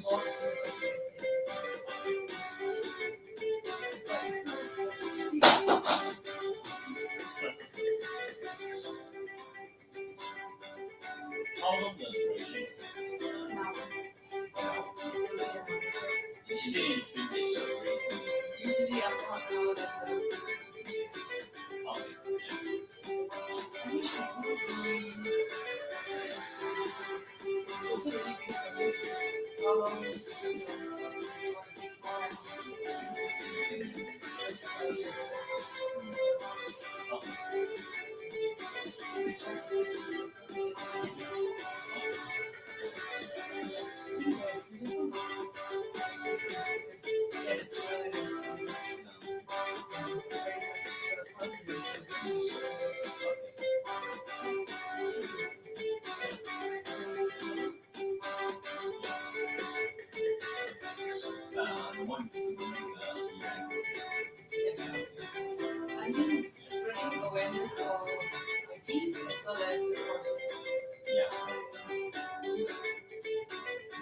involved in the business. But it's not How long does duration take? now. Usually 3 days or 3 days. Usually after half an hour, that's Okay. I mean, it's also really based on how long you want to take more time The one doing the events. I mean, spreading awareness of hygiene as well as the course. Yeah.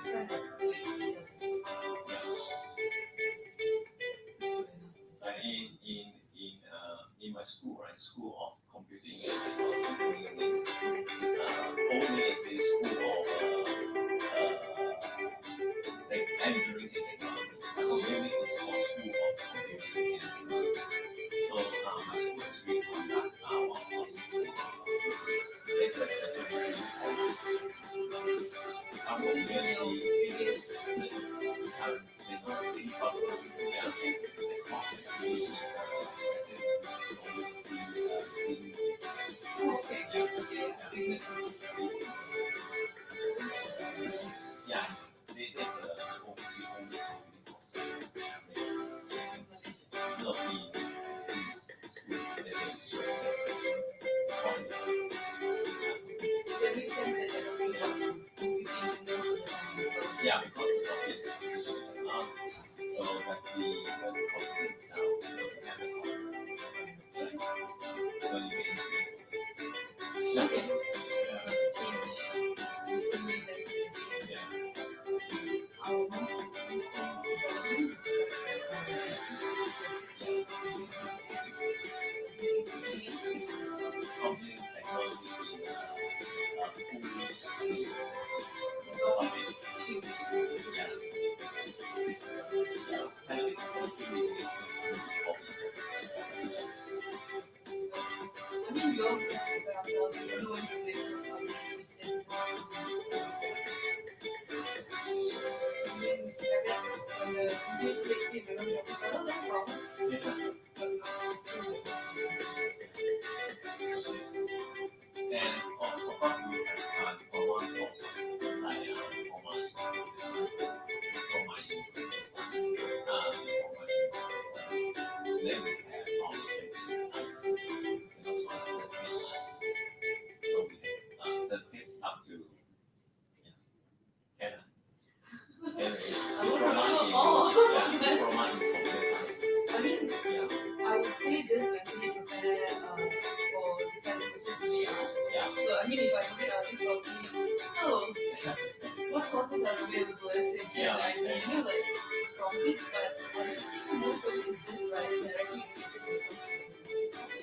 Kind of like social And in my school, right, School of Computing and Technology, old name is School of Engineering and Technology. But really it's called School of Computing and Technology. So my school actually conduct one courses like there's like a temporary course. I'm This is really your previous I'm thinking about yeah, the course actually is okay, which is yeah, that's the only computing course. No, in school that they so it makes sense that you're talking about computing and most of the time as well. yeah, because the topic is so that's the topic itself doesn't have a course. Right? So you may increase Okay, yeah. so the change. Recently, there's been a change. Yeah. Our most recent development is Computing technology in schools, topic two. yeah. Kind of closely related to hobby. I mean, we always have to prepare ourselves. We don't know when to place our public if there's I mean, I read when the news click came around, I was like, oh, that's all. Yeah. But now it's still And of course we have diploma courses like diploma in computer science, diploma in computer studies, diploma in computer studies. Then we have polytechnic and also certificates. So we have certificates up to yeah, 10. I would remember all. Diploma in computer science. I mean, Yeah. I would say just mentally prepare for this kind of questions to be asked. Yeah. So, I mean, if I look at this properly, so what courses are available? Let's say, Yeah, like, exactly. you know, like from it, but I think most of it is just like directly related to the course.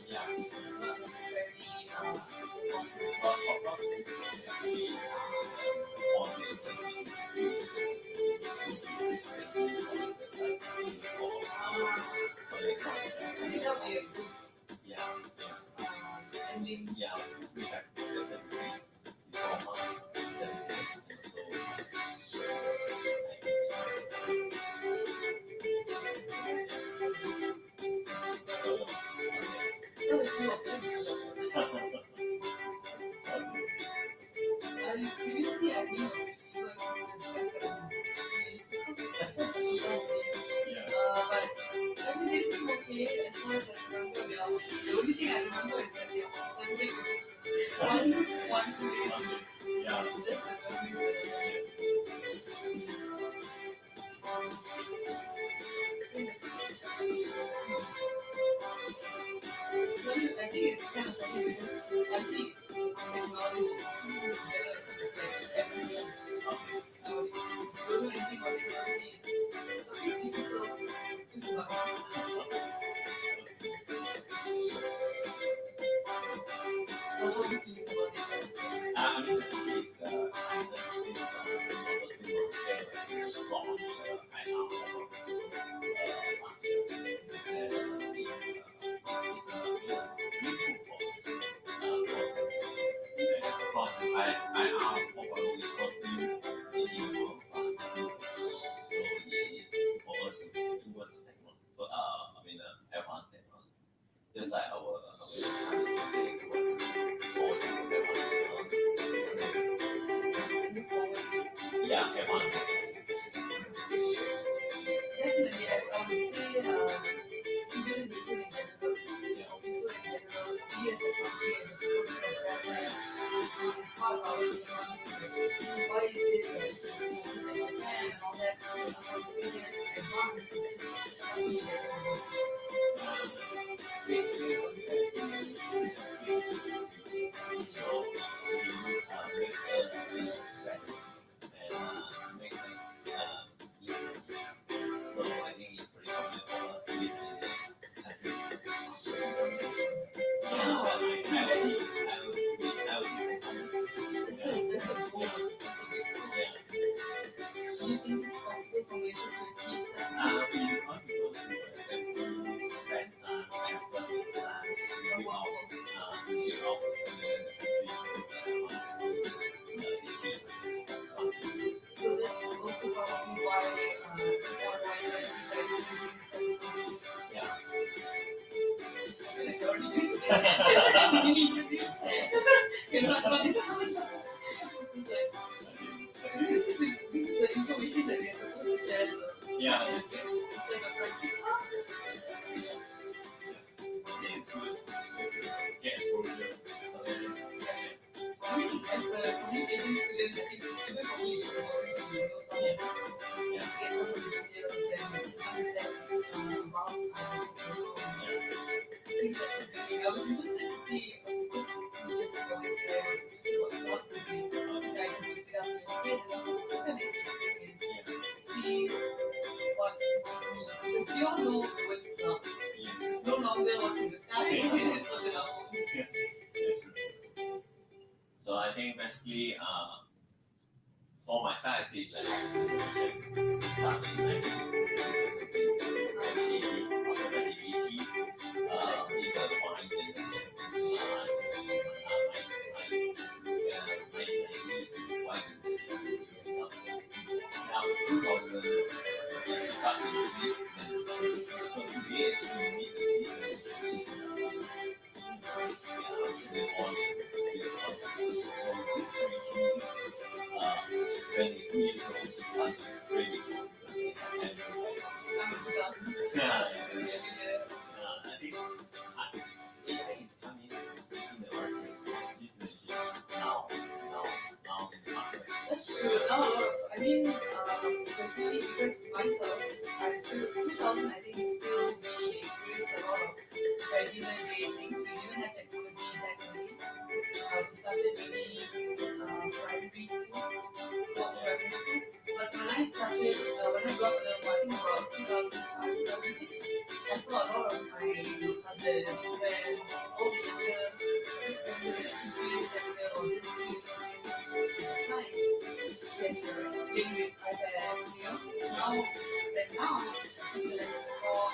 Yeah. Not necessarily courses. But of course, all these I think that'll be a good yeah, ending. yeah, we have the diploma, certificate, so That was two options. Previously, I knew people yeah. but I mean, they seem okay as far as I remember. The only thing I remember is that their Sunday is one, 2 days a week. Yeah. That's the only thing. So I think it's kind of funny because actually technology is better like everywhere nowadays. Don't know anything about Yeah, advanced. Definitely, I would say civilization in general, Yeah. people in general, we as a country, as a people of Western, is far away from why is it that countries like Japan and all that are considered advanced? It's just something that Basically, what you guys do is so you make us better and make us easier. So I think it's pretty common for us to live in the countries. Yeah, I would be that's a goal. yeah. Do you think it's possible for nature to achieve such a You can't go to if you spend effort and give out So that's also probably why people are trying to decide to do things yeah. like already doing You're not going to this is the information that we are supposed to share. So Yeah, it's like a practice. it's good. Get exposure. I mean, as a communication student, I think even for me, it's important to know some of this, Yeah. get some of the details and understand about things that we're doing. I was interested to see this just for this year, I was interested what you want to do. So I just looked it up a little bit and I was like, it's kind of interesting and see what it means. Because we all know the word love. It's no longer what's in the sky, it's what's in our homes. So I think basically, for my side, it's an accident. Started in 1980, after the 80s, it's a wine now 2000 start to meet so today we meet the people then on so this community when 2 years old she starts really and I'm a 2000. yeah, I think AI is coming in the workplace now in the market. That's true. Now a lot of, I mean, personally, because myself, I'm still 2000. I think still we experienced a lot of regular day things. We didn't have technology that early. We started maybe primary school, not primary school. But when I started, when I got the, I think about 2005, 2006, I saw a lot of my cousins, friends, all the younger people, sector, or just kids. Nice. Yes, playing with iPad, Now, but now, because I saw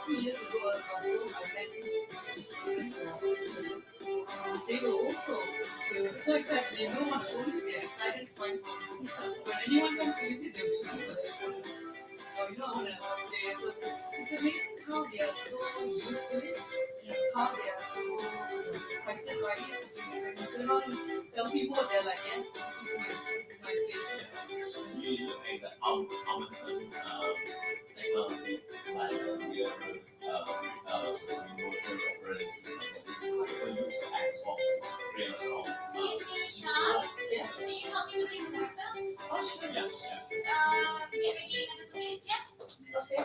2 years ago, also I met students they were also, they were so excited, they know what phone is, they're excited to find phones. When anyone comes to visit, they'll be looking for their phone. I want to play. So it's amazing how they are so used to it, how they are so excited by it. When you turn on selfie mode, they're like, yes, this is my place. You look at the Amazon technology like we are remote operating system. We use Xbox Game around. Excuse me, Sean. Yeah. Can you help me to bring the water? Oh, sure. Yeah. Get ready in another 2 minutes, yeah? Okay.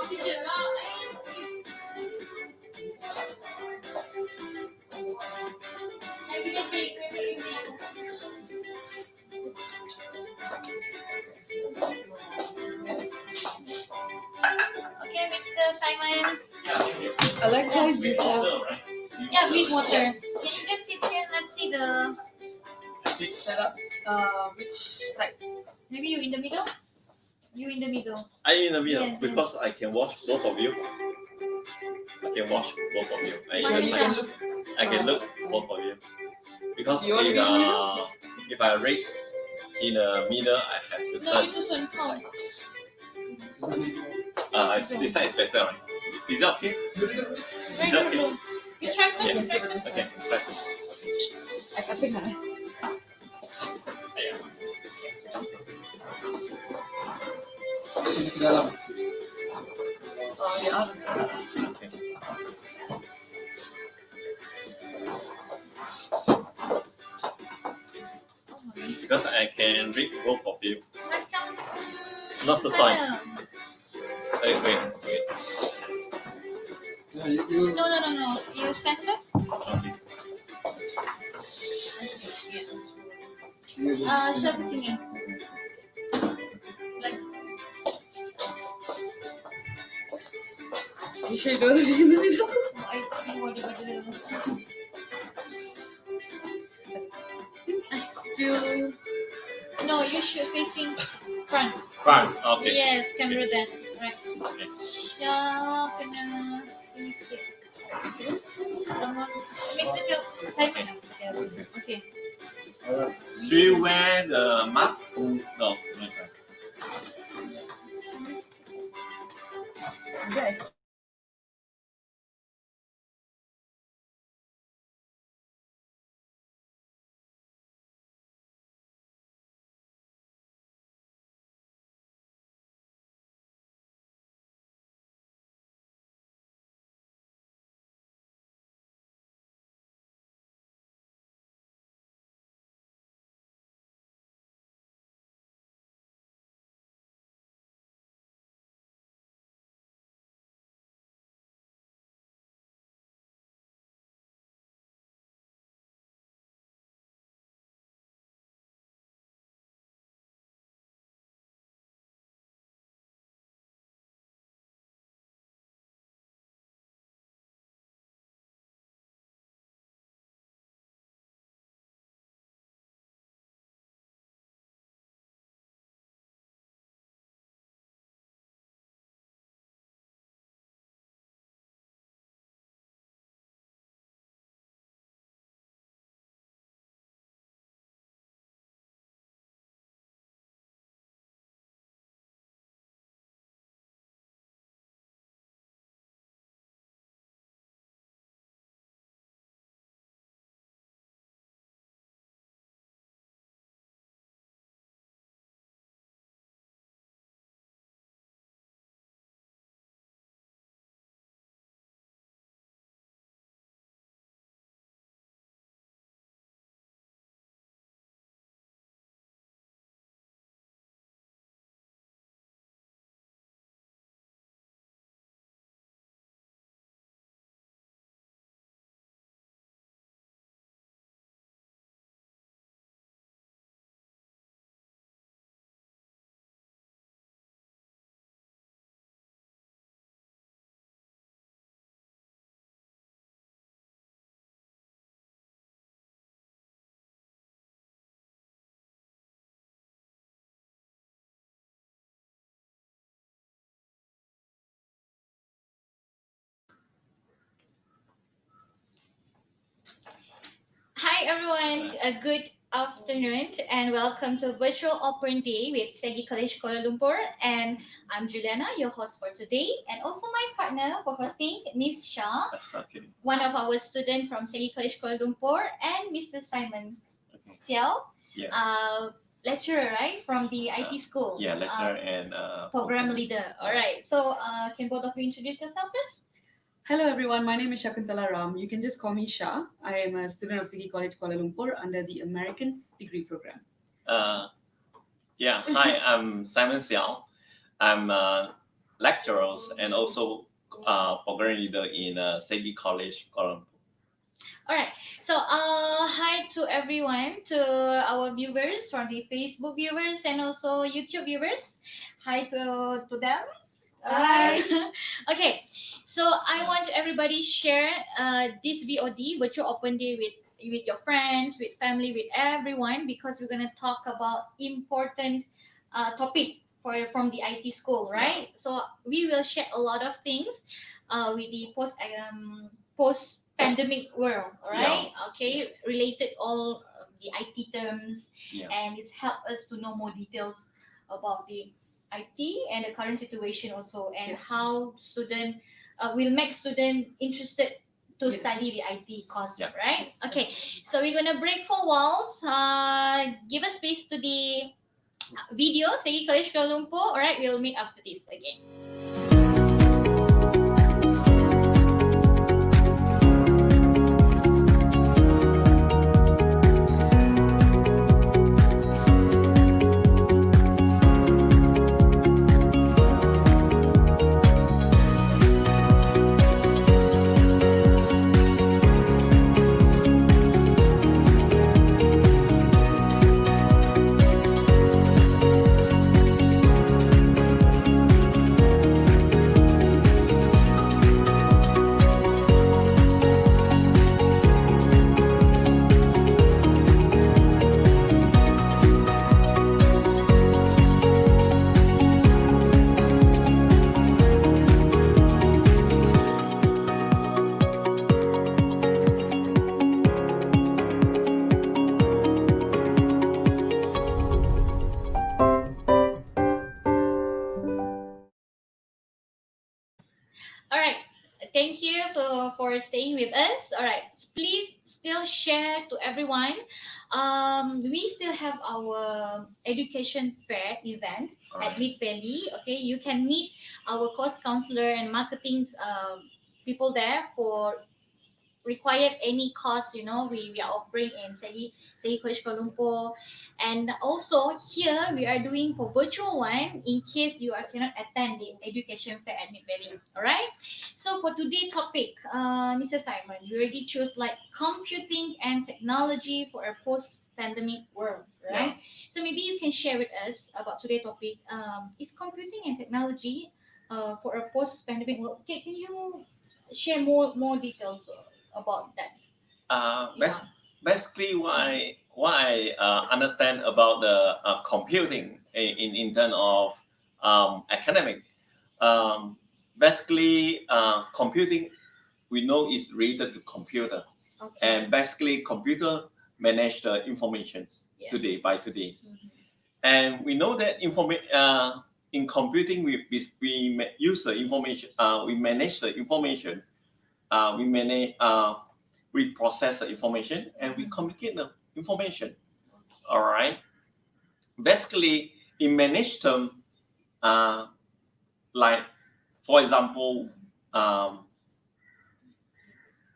Kopi je lah. Maybe drink. Okay, Mr. Simon. I like how you have Water, right? Yeah, drink water. Can you just sit here and let's see the... set up which side? Maybe you in the middle? You in the middle. I in the middle Yes, because I can watch both of you. I can watch both of you. Why You is can that? look. I can look fine. both of you. Because Do you want to be in the middle? if I rate in the middle, I have to No, turn you susun. this Come. side. This side is better, right? Is that okay? Very Is that good. okay? You try first. Yeah. You try first. Okay. Try to. I think I. Yeah. Ke dalam. Yeah. Okay. Oh, mami. Because I can read both of you. Macam Not so sorry. sana. Wait. You No. You stand first. Okay. Show ke sini. Like, You sure you don't want to be in the middle? I think water. I still. No, you should facing front. Fine. Okay. Yes, camera then. Right. Okay. Ya, kena sini sikit. Bangun. Mr. Simon. Okay. alright. Should you wear the mask? No. Okay. Hi everyone, a good afternoon and welcome to Virtual Open Day with Segi College Kuala Lumpur, and I'm Juliana, your host for today, and also my partner for hosting, Miss Shah, Okay. one of our students from Segi College Kuala Lumpur, and Mr. Simon Okay. Xiao, Yeah. lecturer, right, from the IT school. Yeah. Lecturer and Program leader. All right. So, can both of you introduce yourself first? Hello everyone, my name is Shakuntala Ram. You can just call me Shah. I am a student of Sigi College Kuala Lumpur under the American degree program. Yeah. Hi, I'm Simon Xiao. I'm lecturers and also program leader in Segi College, Kuala Lumpur. All right. So, hi to everyone, to our viewers, from the Facebook viewers and also YouTube viewers. Hi to them. Hi. Okay. So I want everybody share this VOD, virtual open day, with your friends, with family, with everyone, because we're gonna talk about important topic from the IT school, right? So we will share a lot of things with the post pandemic world, all right? Okay, related all the IT terms, Yeah. and it's helped us to know more details about the IT and the current situation also, and Yeah. how student will make student interested to Yes. study the IT course, Yeah. right? Okay, so we're gonna break four walls. Give a space to the video, Segi College Kuala Lumpur. All right, we'll meet after this again. All right. Thank you for staying with us. All right. Please still share to everyone. We still have our education fair event at Mid Valley. Okay, you can meet our course counselor and marketing people there for required any course, we are offering in Segi College Kuala Lumpur. And also here we are doing for virtual one in case you cannot attend the education fair at Mid Valley. All right. So for today's topic, Mr. Simon, we already chose like computing and technology for a post-pandemic world, right? So maybe you can share with us about today's topic. Is computing and technology for a post-pandemic world? Okay, can you share more details about that? Basically, what I understand about the computing in terms of academic, basically computing we know is related to computer, Okay. and basically computer manage the information Yes. today by today's, Mhm. and we know that in computing we use the information, we manage the information, we process the information and we communicate the information. All right. Basically, in managed term, like for example,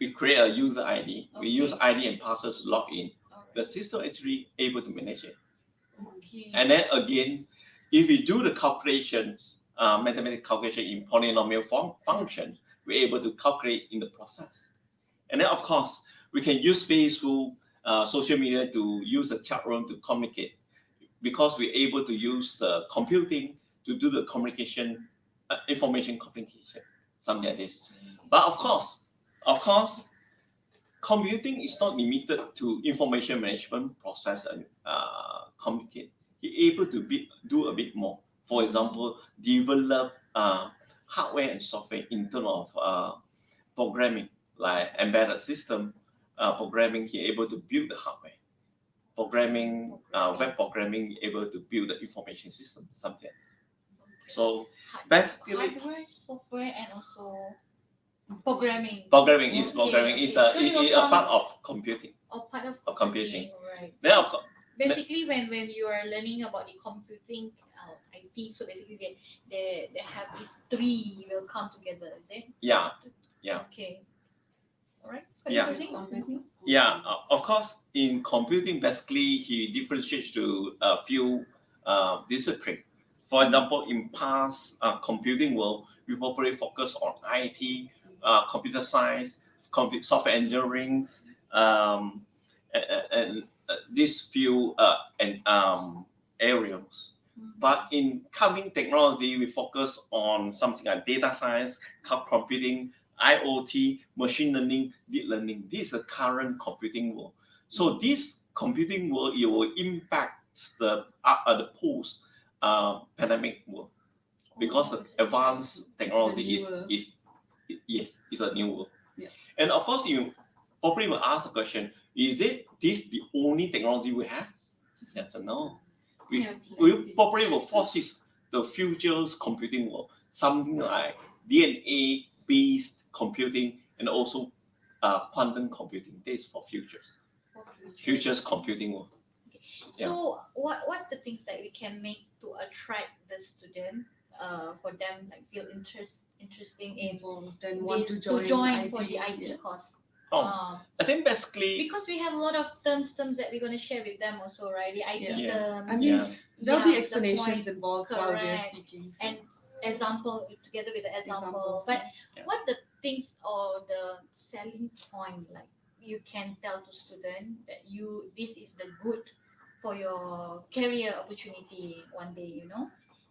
we create a user ID. We use ID and password to log in. The system actually able to manage it. Okay. And then again, if we do the calculations, mathematical calculation in polynomial function, we're able to calculate in the process. And then of course, we can use Facebook, social media to use a chat room to communicate, because we're able to use computing to do the communication, information communication, something like this. But of course, computing is not limited to information management process and communicate. You're able to do a bit more. For example, develop hardware and software in terms of programming, like embedded system programming. You're able to build the hardware. Programming, web programming, able to build the information system, something. So basically, hardware, software, and also programming. Programming is So a part of computing. Or part of computing. Right. Then of course, Basically, when you are learning about the computing IT, so basically they have these three will come together, is it? yeah. Okay. All right. Yeah. Interesting. Yeah, of course, in computing, basically he differentiates to a few disciplines. For example, in past computing world, we probably focus on IT, computer science, software engineering, um, and these few areas. But in coming technology, we focus on something like data science, cloud computing, IoT, machine learning, deep learning. This is the current computing world. So this computing world, it will impact the post pandemic world because the advanced technology is yes, it's a new world. Yeah. And of course, you probably will ask the question: is this the only technology we have? Yes or no? We probably will foresee the future's computing world, something like DNA-based computing and also quantum computing. This is for futures computing world. So what the things that we can make to attract the student for them like feel interesting in Involved and want to join, for the IT yeah. course. Oh, I think basically Because we have a lot of terms that we're going to share with them also, right? The IT Yeah. terms. I mean, yeah, There'll Yeah, be the explanations point, involved while we're correct. speaking. So. And example together with the example. Examples, But yeah. what the things or the selling point like you can tell to student that this is the good for your career opportunity one day,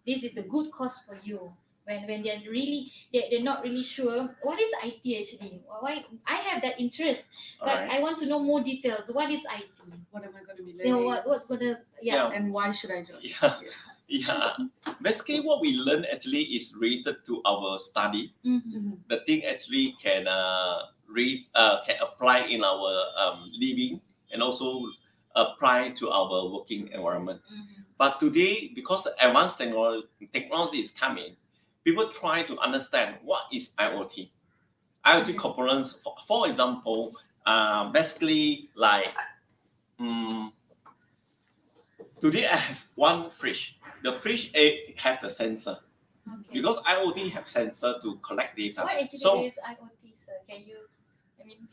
this is the good course for you when they're really they're not really sure what is IT actually, why I have that interest but alright. I want to know more details. What is IT? What am I going to be learning? What's gonna Yeah. And why should I join? Yeah. Basically, what we learn actually is related to our study. Mhm. The thing actually can can apply in our living and also apply to our working environment. Mhm. But today, because the advanced technology is coming, people try to understand what is IoT. IoT components, for example, basically like today I have one fridge. The fridge have the sensor Okay. because IoT have sensor to collect data. What actually So is IoT, sir? Can you? I mean,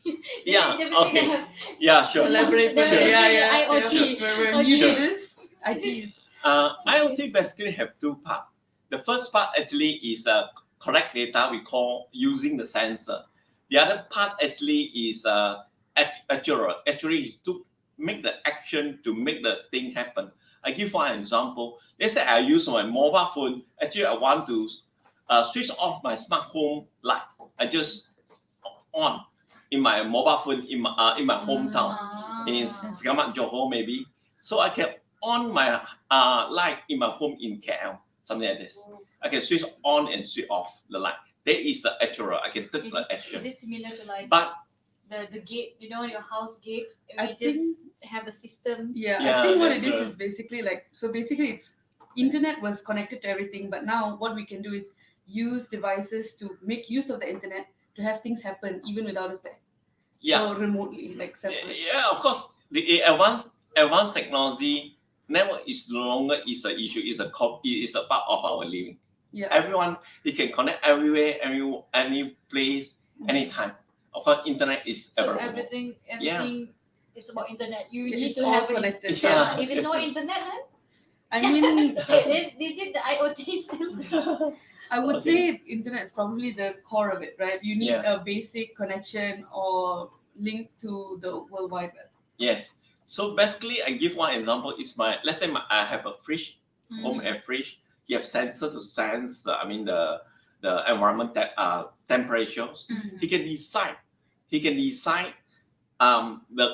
yeah, everything they okay, have. yeah, sure. Elaborate There further. is Yeah. IoT. We're new Sure. to this. IT is. IoT basically have two parts. The first part actually is collect data we call using the sensor. The other part actually is actually to make the action to make the thing happen. I give one example. Let's say I use my mobile phone. Actually, I want to switch off my smart home light. I just on in my mobile phone in my hometown in Selamat Johor maybe. So I can on my light in my home in KL, something like this. I can switch on and switch off the light. That is the actual. I can take the action. Is it similar to like But the gate? Your house gate. We I just think. have a system. Yeah, Yeah, I think what that's it is basically basically it's internet was connected to everything, but now what we can do is use devices to make use of the internet to have things happen even without us there. yeah, So remotely, like separate. yeah. Of course, the advanced technology network is no longer is an issue. It is a part of our living. Yeah. Everyone he can connect everywhere, any place, anytime. Of course, internet is So available. everything Yeah. is about internet. You It's need to all have connected. it. Yeah. If it's no Yes, internet, then I mean, is it the IoT still? I would Okay. say internet is probably the core of it, right? You need Yeah. a basic connection or link to the World Wide Web. Yes. So basically, I give one example. Let's say I have a fridge, home air fridge. You have sensor to sense the environment temperatures. Mhm. He can decide the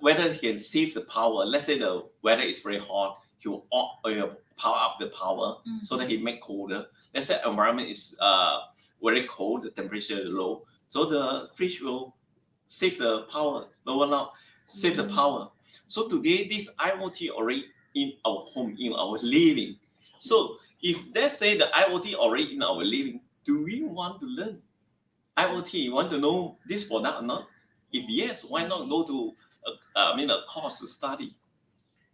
whether he can save the power. Let's say the weather is very hot, he will power up the power so that he make colder. Let's say environment is very cold, the temperature is low, so the fridge will save the power, save the power. So today this IoT already in our home, in our living. So if let's say the IoT already in our living, do we want to learn IoT? Want to know this product or not? If yes, why not go to a course to study?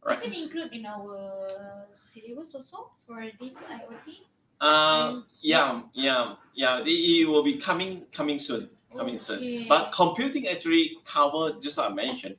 Does it include in our syllabus also for this IoT? It will be coming soon. Okay. But computing actually cover just like I mentioned,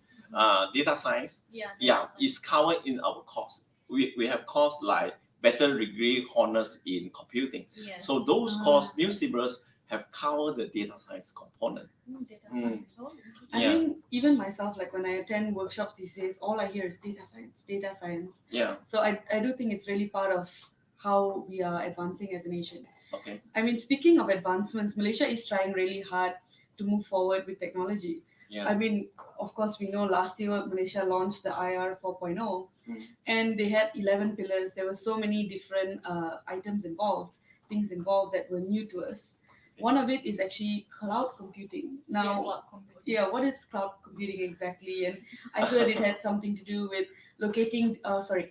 data science. Yeah. Yeah, is covered in our course. We have course like better degree honors in computing. Yes. So those course new syllabus have covered the data science component. Data Mm. science. Oh, okay. I Yeah. mean, even myself, like when I attend workshops these days, all I hear is data science, data science. Yeah. So I do think it's really part of how we are advancing as a nation. Okay. I mean, speaking of advancements, Malaysia is trying really hard to move forward with technology. Yeah. I mean, of course, we know last year Malaysia launched the IR 4.0 Mm. and they had 11 pillars. There were so many different items involved, things involved that were new to us. One of it is actually cloud computing. Now, cloud computing. yeah, what is cloud computing exactly? And I heard it had something to do with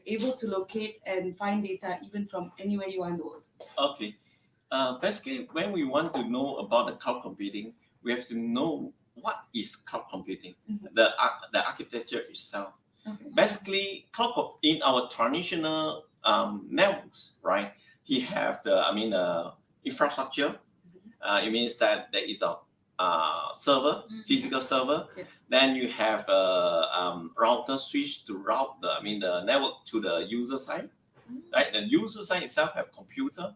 able to locate and find data even from anywhere you are in the world. Okay. Basically, when we want to know about the cloud computing, we have to know what is cloud computing, Mhm. the architecture itself. Okay. Basically, in our traditional networks, right? He have the infrastructure. It means that there is a server, Mhm. physical server. Yeah. Then you have a router switch to route the network to the user side. Right, the user side itself have computer.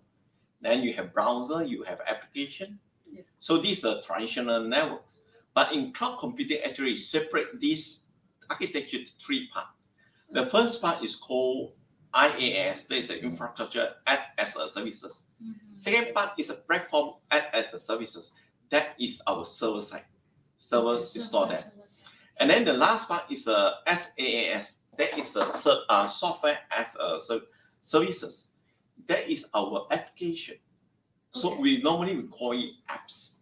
Then you have browser, you have application. Yeah. So these are traditional networks. But in cloud computing, actually separate this architecture to three parts. The first part is called IaaS, that is an infrastructure as a services. Mhm. Second part is a platform as a services. That is our server side. Server Okay, is stored there. server. And then the last part is a SaaS. That is a software as a services. That is our application. So Okay. we normally call it apps.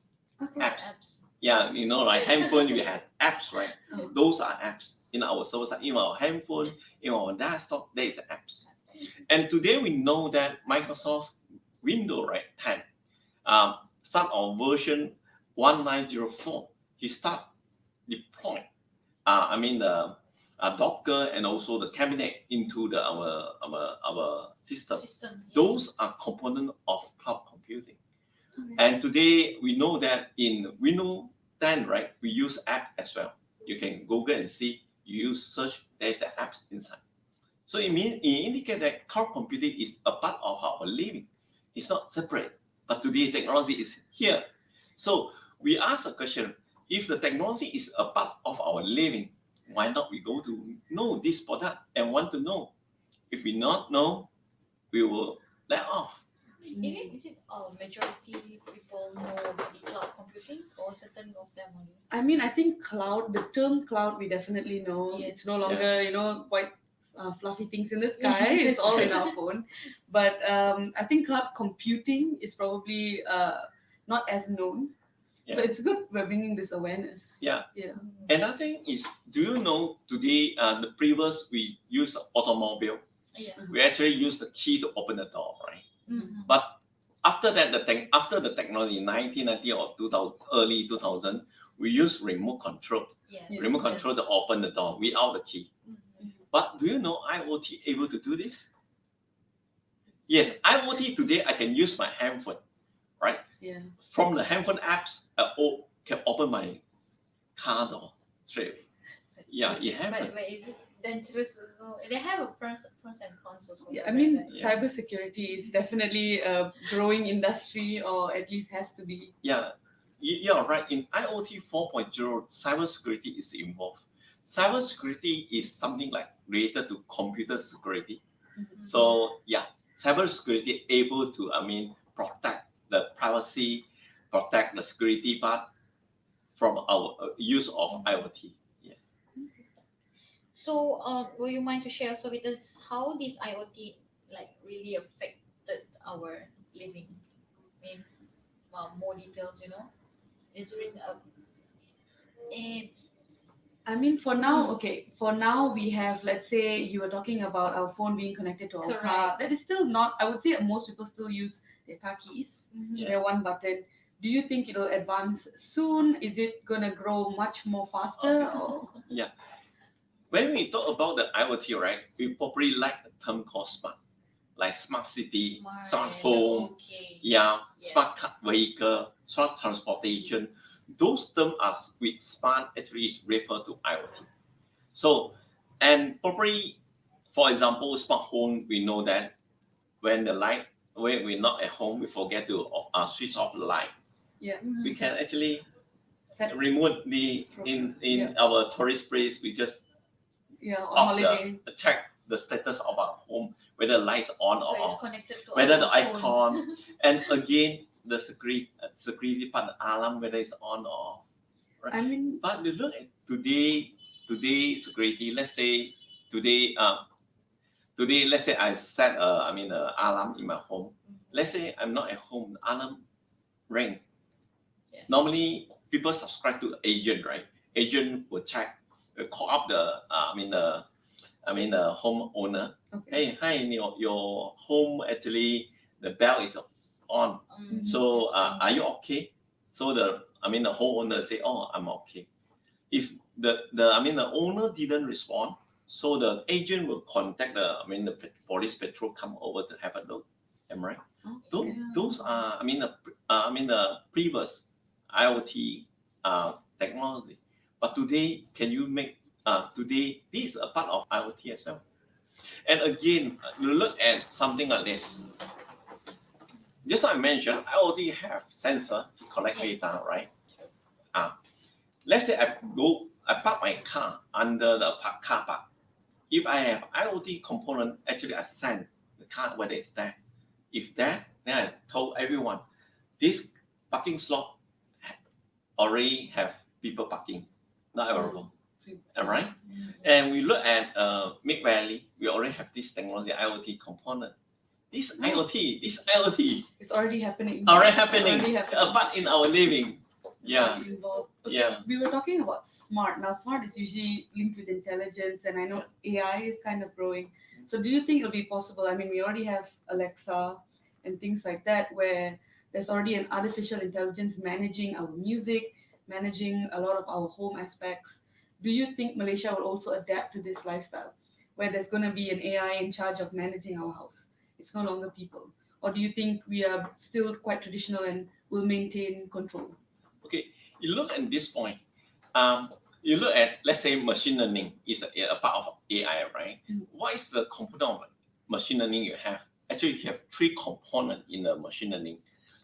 Okay. Apps. Yeah, like handphone, you have apps, right? Oh. Those are apps in our server side, in our handphone, in our desktop. There is apps. And today we know that Microsoft Windows, right, 10, start on version 1904. He start deploying, the Docker and also the cabinet into our system. System. Yes. Those are components of cloud computing. Okay. And today we know that in Windows 10, right, we use app as well. You can Google and see, you use search, there's the apps inside. So it indicates that cloud computing is a part of our living. It's not separate. But today technology is here. So we ask the question, if the technology is a part of our living, why not we go to know this product and want to know? If we not know, we will let off. Is it majority people know about the cloud computing or certain of them only? I mean, I think cloud, the term cloud, we definitely know. Yes. It's no longer, white fluffy things in the sky. It's all in our phone. But I think cloud computing is probably not as known. Yeah. So it's good we're bringing this awareness. Yeah. Yeah. Another thing is, do you know today the previous we use automobile? Yeah. We actually use the key to open the door, right? Mhm. But after that, after the technology, 1990 or 2000, early 2000, we use remote control. Yes. Remote control to open the door without the key. Mhm. But do you know IoT able to do this? Yes, IoT today I can use my handphone, right? Yeah. From the handphone apps, can open my car door straight away. Yeah, it happens. But is it dangerous also? They have a pros and cons also. Yeah, I mean, right? Yeah. cybersecurity is definitely a growing industry, or at least has to be. Yeah, you're right. In IoT 4.0, cybersecurity is involved. Cybersecurity is something like related to computer security. Mhm. So yeah, cybersecurity able to protect the privacy, protect the security part from our use of IoT. Yes. So, will you mind to share also with us how this IoT really affected our living? Means, more details, It's written up. It's I mean, for now, for now we have, let's say you were talking about our phone being connected to our car. Correct. That is still not, I would say most people still use their car keys, Yes. their one button. Do you think it'll advance soon? Is it going to grow much more faster? Or? When we talk about the IoT, right, we probably like the term called smart, like smart city, smart home, Okay. yeah, Yes. smart car vehicle, smart transportation. Those terms are with smart actually is referred to IoT. So, and probably, for example, smart home, we know that when the light, when we're not at home, we forget to switch off the light. Yeah. We can actually Set, remote the in Yeah. our tourist place. We just yeah, on off holiday. check the status of our home, whether the lights on So or it's off, connected to whether the our phone. icon, and again the security part, the alarm, whether it's on or off. I mean, But you look at today security. Let's say today let's say I set a alarm in my home. Let's say I'm not at home, the alarm ring. Yes. Normally people subscribe to the agent, right? Agent will check, will call up the homeowner. okay. Hey, hi, your home actually the bell is on. So are you okay? So the homeowner say, oh, I'm okay. If the owner didn't respond, so the agent will contact the police patrol come over to have a look. Am I right? Those are the previous IoT technology. But today, can you make today this is a part of IoT as well. And again, you look at something like this. Just like I mentioned, IoT have sensor to collect Yes. data, right? Let's say I park my car under the car park. If I have IoT component, actually I send the car whether it's there. If there, then I told everyone, this parking slot already have people parking, not available. All right? And we look at Mid Valley, we already have this technology, IoT component. This IoT It's already happening. already happening, Already happening. but in our living. Yeah. Involved. Okay, Yeah. We were talking about smart. Now, smart is usually linked with intelligence, and I know AI is kind of growing. So, do you think it'll be possible? I mean, we already have Alexa and things like that, where there's already an artificial intelligence managing our music, managing a lot of our home aspects. Do you think Malaysia will also adapt to this lifestyle, where there's going to be an AI in charge of managing our house? It's no longer people. Or do you think we are still quite traditional and will maintain control? Okay, you look at this point. You look at, let's say, machine learning is a part of AI, right? What is the component of machine learning you have? Actually, you have three components in the machine learning.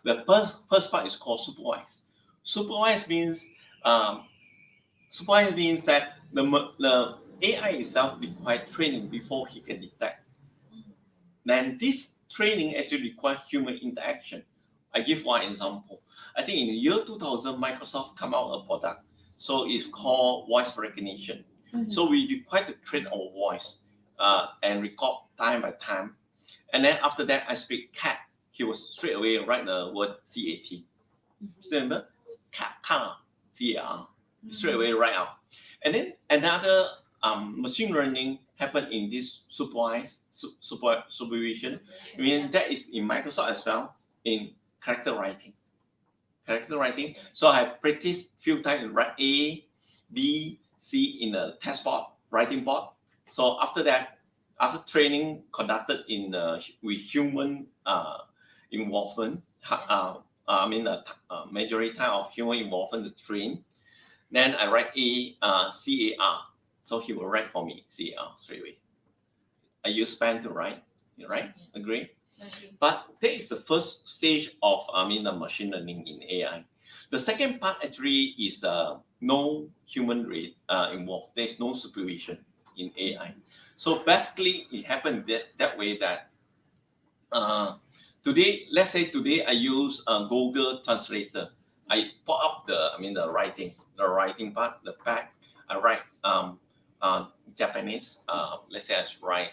The first part is called supervised. Supervised means that the AI itself requires training before he can detect. Then this training actually requires human interaction. I give one example. I think in the year 2000, Microsoft come out a product. So it's called voice recognition. So we require to train our voice and record time by time. And then after that, I speak cat. He will straight away write the word CAT. Still remember? Car, CAR. Straight away write out. And then another machine learning happened in this supervision. I mean, that is in Microsoft as well, in character writing. So I practiced few times to write A, B, C in the test board, writing board. So after that, after training conducted in with human involvement, majority time of human involvement to train, then I write CAR. So he will write for me CAR straight away. I use pen to write, right? Agree? But that is the first stage of the machine learning in AI. The second part actually is no human involved. There is no supervision in AI. So basically, it happened that way that today, let's say today I use Google Translator. I put up the writing part, the back. I write Japanese. Let's say I write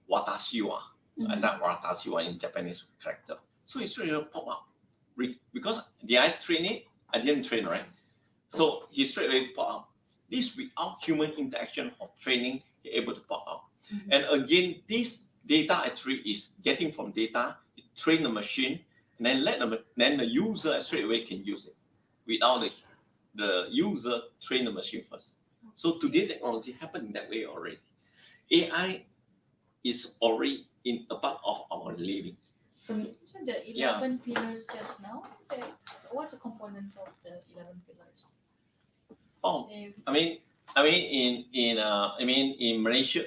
watashi wa. I type watashi wa in Japanese character. So it's really pop up. Because did I train it? I didn't train, right? So he straight away pop up. This without human interaction or training, you're able to pop up. And again, this data actually is getting from data, it train the machine, and then the user straight away can use it without the user train the machine first. So today technology happened in that way already. AI is already in a part of our living. So the 11 pillars just now, what's the components of the 11 pillars? Oh, in Malaysia,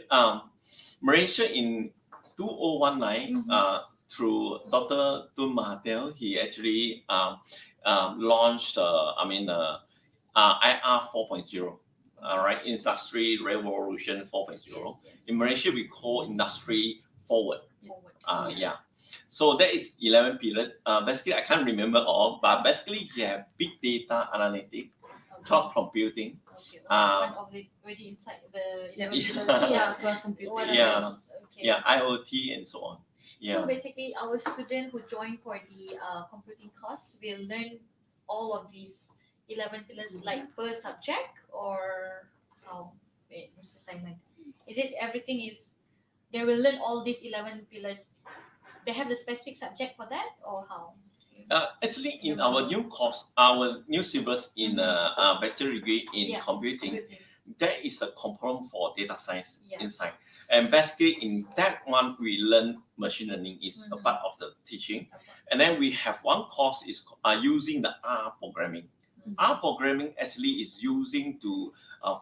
Malaysia in 2019, through Dr. Tun Mahathir, he actually launched, IR 4.0, right, Industry Revolution 4.0. Yes. In Malaysia, we call Industry Forward. Forward. Yeah. So that is 11 pillars. Basically, I can't remember all, but basically, you have big data analytics, Okay. cloud computing. Okay. One of the already inside the 11 Yeah. pillars. Yeah, cloud computing. One of Yeah. those. Okay. Yeah, IoT and so on. Yeah. So basically, our student who join for the computing course will learn all of these 11 pillars like per subject or how? Wait, Mr. Simon, is it everything is they will learn all these 11 pillars? They have the specific subject for that or how? Actually, in our new course, our new syllabus in bachelor degree in Yeah. computing, Computing. there is a component for data science Yeah. inside. And basically, in that one, we learn machine learning is a part of the teaching. Okay. And then we have one course is using the R programming. Mhm. R programming actually is using to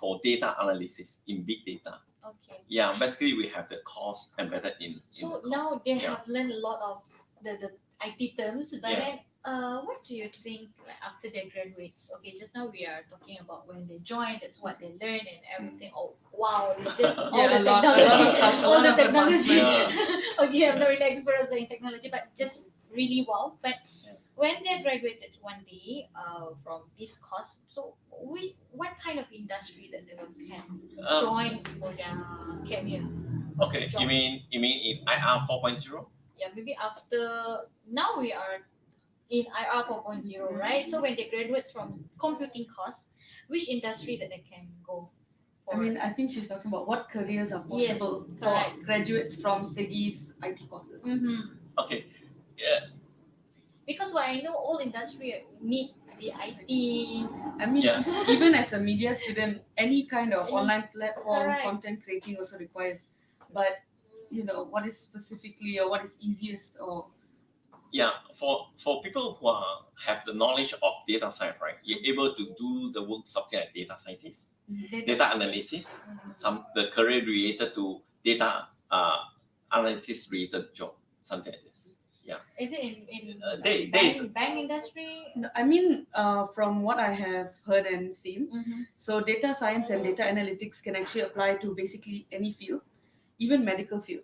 for data analysis in big data. Okay. Yeah, basically we have the course embedded in. So the now course. they Yeah. have learned a lot of the IT terms, but Yeah. then what do you think like, after they graduates? Okay, just now we are talking about when they join, that's what they learn and everything. Oh wow, it's just all Yeah, the a lot of technologies, stuff, a all lot the of technologies. advancements. Okay, I'm not really expert also in technology, but just really wow. But Yeah. when they graduated one day from this course, so what kind of industry that they will can join for their career? Okay, job? you mean in IR 4.0? Yeah, maybe after now we are in IR 4.0, right? So when they graduates from computing course, which industry that they can go for? I mean, I think she's talking about what careers are Yes, possible for correct. graduates from SEGI's IT courses. Okay, yeah, Because what I know, all industry need the IT. I mean, Yeah. even as a media student, any kind of Any- online platform correct. content creating also requires. But what is specifically or what is easiest or yeah. For people who have the knowledge of data science, right? You're able to do the work something like data scientist, data analysis, some the career related to data analysis related job, something like this. Is it in There bank, is- bank industry? No, I mean, from what I have heard and seen, Mm-hmm. so data science and data analytics can actually apply to basically any field, even medical field.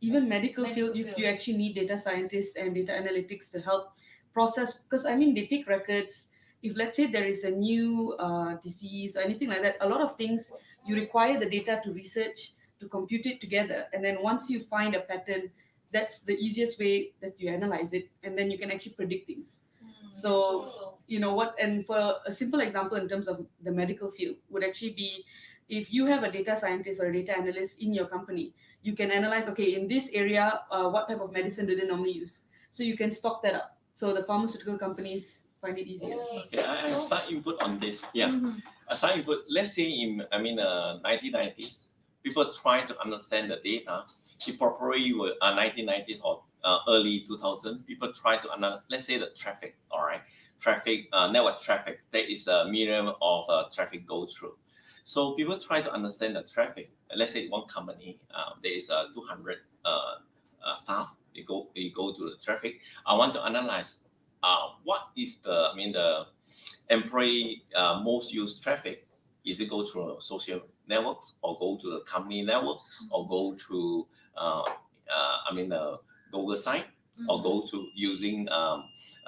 Even medical field, Medical field. you actually need data scientists and data analytics to help process. Because I mean, they take records. If let's say there is a new disease or anything like that, a lot of things you require the data to research, to compute it together, and then once you find a pattern, that's the easiest way that you analyze it, and then you can actually predict things. So, and for a simple example in terms of the medical field would actually be if you have a data scientist or a data analyst in your company, you can analyze, okay, in this area, what type of medicine do they normally use? So you can stock that up. So the pharmaceutical companies find it easier. Okay, I have some input on this. Yeah. Mhm. Some input. Let's say in 1990s, people try to understand the data. It probably were 1990s or early 2000. People try to let's say the traffic. All right, traffic network traffic. There is a million of traffic go through. So people try to understand the traffic. Let's say one company there is 200 staff. They go to the traffic. I want to analyze what is the employee most used traffic. Is it go through social networks or go to the company network or go to Google site or go to using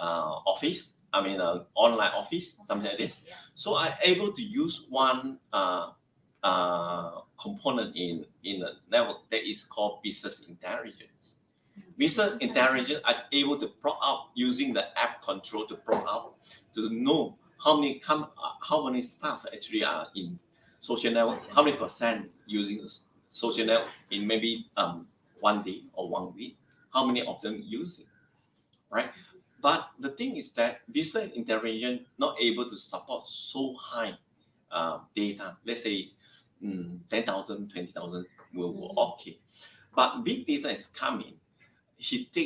office. Online office, something like this. Yeah. So I'm able to use one component in the network that is called business intelligence. Business intelligence are able to plot out using the app control to plot out to know how many staff actually are in social network, how many percent using the social network in maybe 1 day or 1 week, how many of them use it, right? But the thing is that business intelligence not able to support so high data. Let's say 10,000, 20,000 will okay. But big data is coming. Big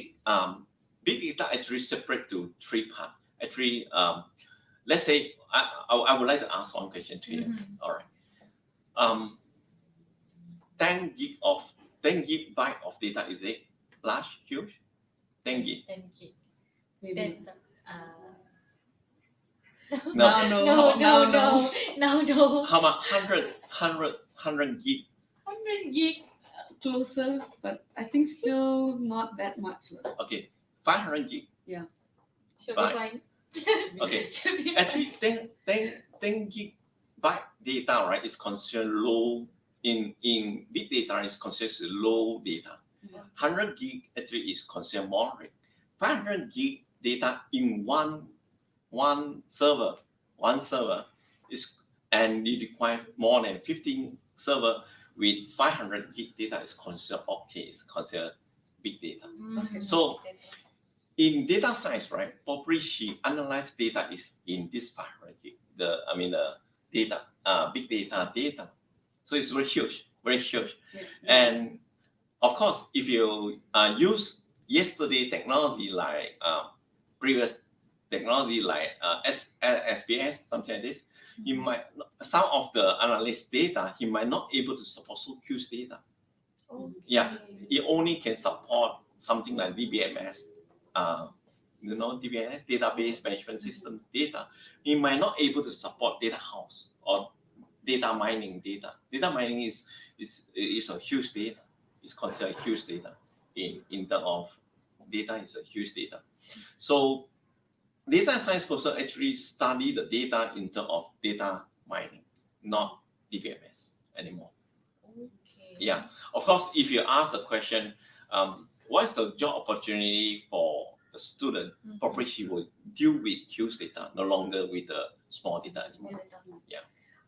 data actually separate to 3 parts. Actually, let's say I would like to ask one question to you. Mhm. All right. 10 gig of 10 gigabyte of data, is it large, huge? 10 gig. 10 gig. Maybe. Then, No. Now no. No, Now no, no, no. How much? 100 gig. 100 gig. Closer, but I think still not that much. Okay, 500 gig. Should Bye. be fine. Okay. Should be fine. Actually, 10 gigabyte data, right, is considered low. In big data is considered low data. 100 gig actually is considered moderate. 500 gig data in one server is, and you require more than 15 server with 500 gig data is considered okay. It's considered big data. Okay. So in data science, right, probably she analyzed data is in this 500 gig. The data, big data. So it's very huge. Yeah. And of course, if you use yesterday technology like previous technology like SPS, something like this, you might, some of the analyst data, he might not able to support so huge data. Okay. Yeah. It only can support something like DBMS, DBMS, database management system data. It might not able to support data house or data mining data. Data mining is a huge data. It's considered huge data in terms of data is a huge data. So data science person actually study the data in terms of data mining, not DBMS anymore. Okay. Yeah. Of course, if you ask the question, what's the job opportunity for the student, probably she will deal with huge data, no longer with the small data anymore.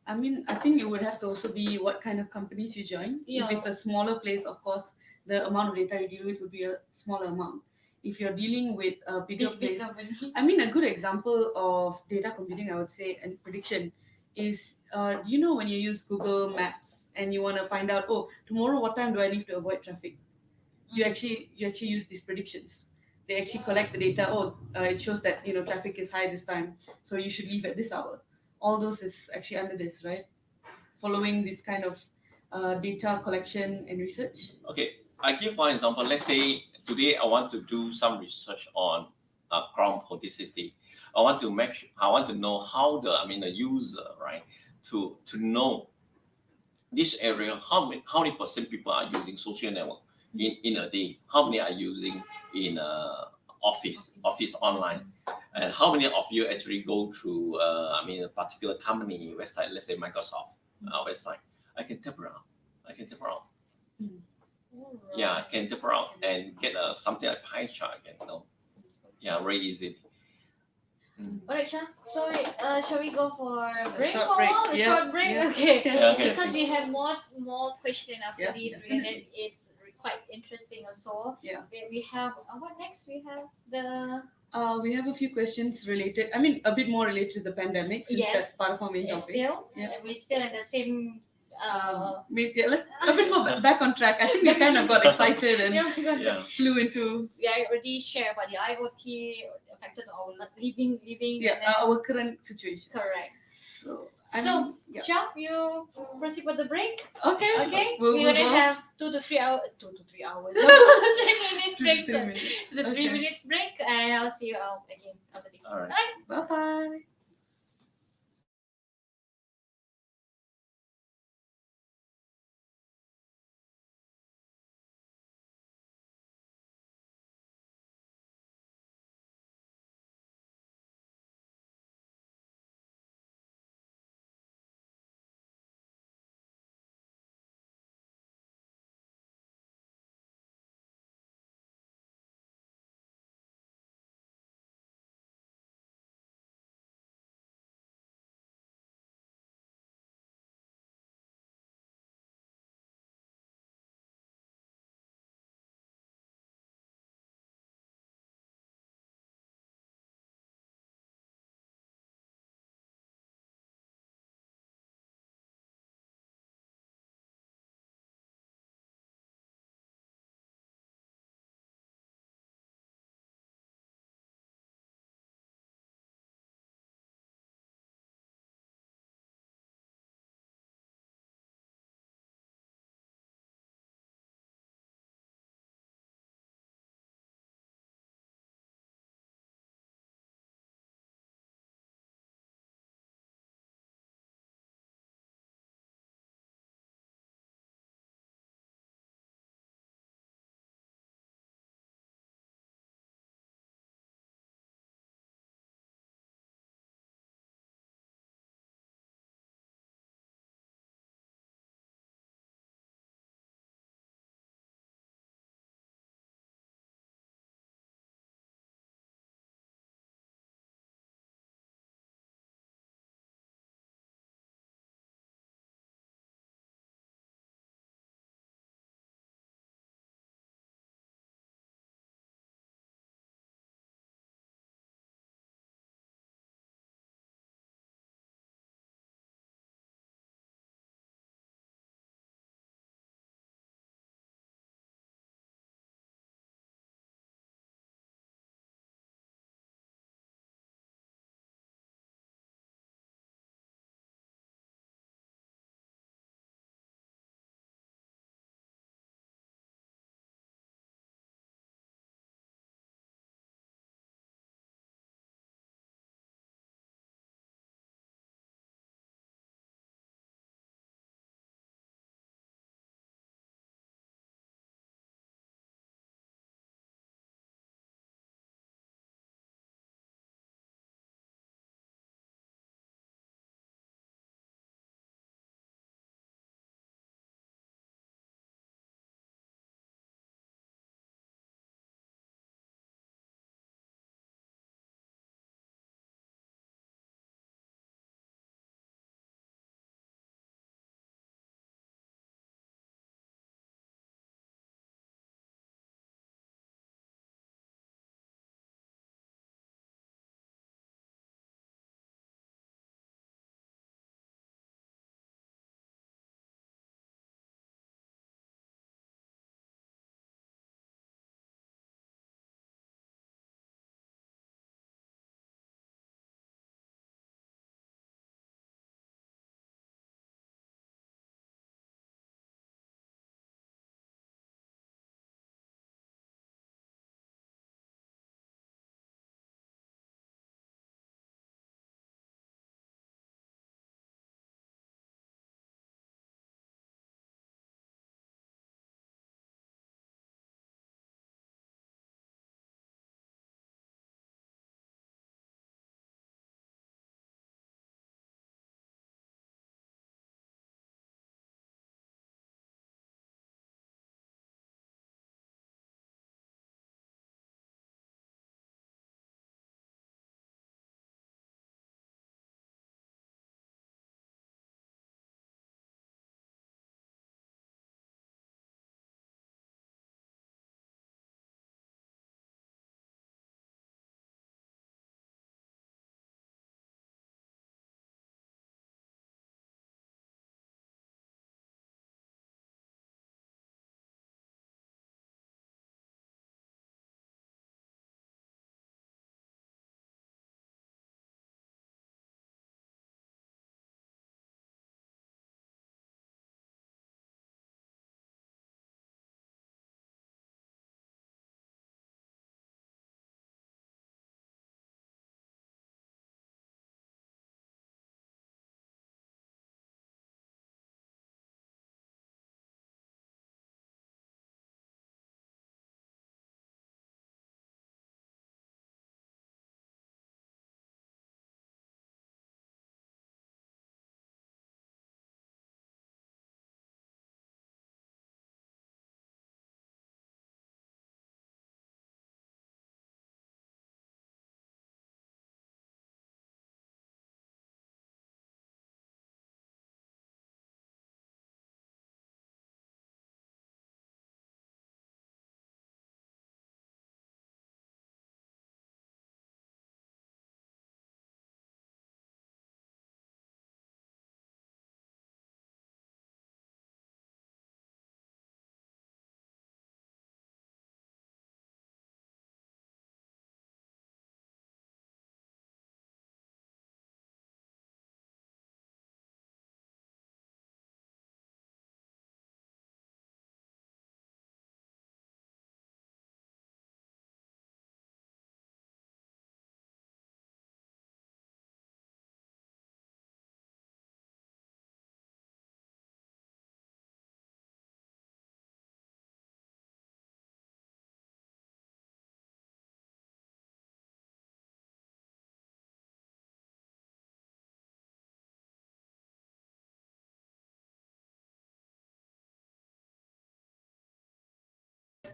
I mean, I think it would have to also be what kind of companies you join. Yeah. If it's a smaller place, of course, the amount of data you deal with would be a smaller amount. If you're dealing with a bigger Big place, company. I mean, a good example of data computing, I would say, and prediction is, you know, when you use Google Maps and you want to find out, oh, tomorrow what time do I leave to avoid traffic? You actually use these predictions. They actually collect the data. Oh, it shows that traffic is high this time, so you should leave at this hour. All those is actually under this, right? Following this kind of data collection and research. Okay, I give one example. Let's say today I want to do some research on crown politicity. I want to know how the user, right, to know this area, how many percent people are using social network in a day, how many are using in office online, and how many of you actually go through a particular company website, let's say Microsoft website. I can tap around. Yeah, I can tap around and get something like pie chart again. Yeah, very easy. Alright, Shah. So, shall we go for a break short for a break. while? A Yeah, short break? yeah. Okay. Yeah, okay. Because we have more question after Yeah, this, definitely. and it's quite interesting also. Yeah. We have what next? We have the We have a few questions related. I mean, a bit more related to the pandemic, since Yes. that's part of our main topic. still. Yeah. We're still in the same. Maybe let's a bit more back on track. I think we kind of got excited and Yeah, we got Yeah. flew into we already shared about the IoT affected our living. and then- our current situation. correct. So, So, yeah. Shah, you proceed with the break. Okay. Okay, We'll we're gonna go have 2 to 3 hours. 2 to 3 hours. 3 minutes break. 3 So, minutes. the 3 minutes break, and I'll see you again after this. All right. Bye bye.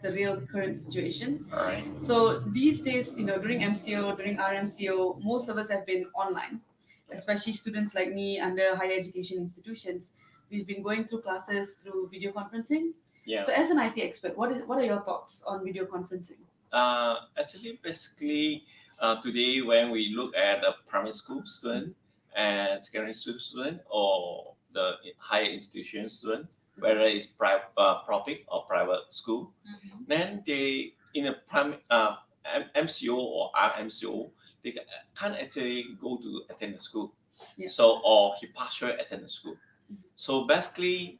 the real current situation. All right. So these days, during MCO, during RMCO, most of us have been online, especially students like me under higher education institutions. We've been going through classes through video conferencing. Yeah. So as an IT expert, what are your thoughts on video conferencing? Actually, basically, today when we look at the primary school student and secondary school student or the higher institution student, whether it's public or private school, then they in a MCO or RMCO, they can't actually go to attend the school. Yeah. So or he partially attend the school. So basically,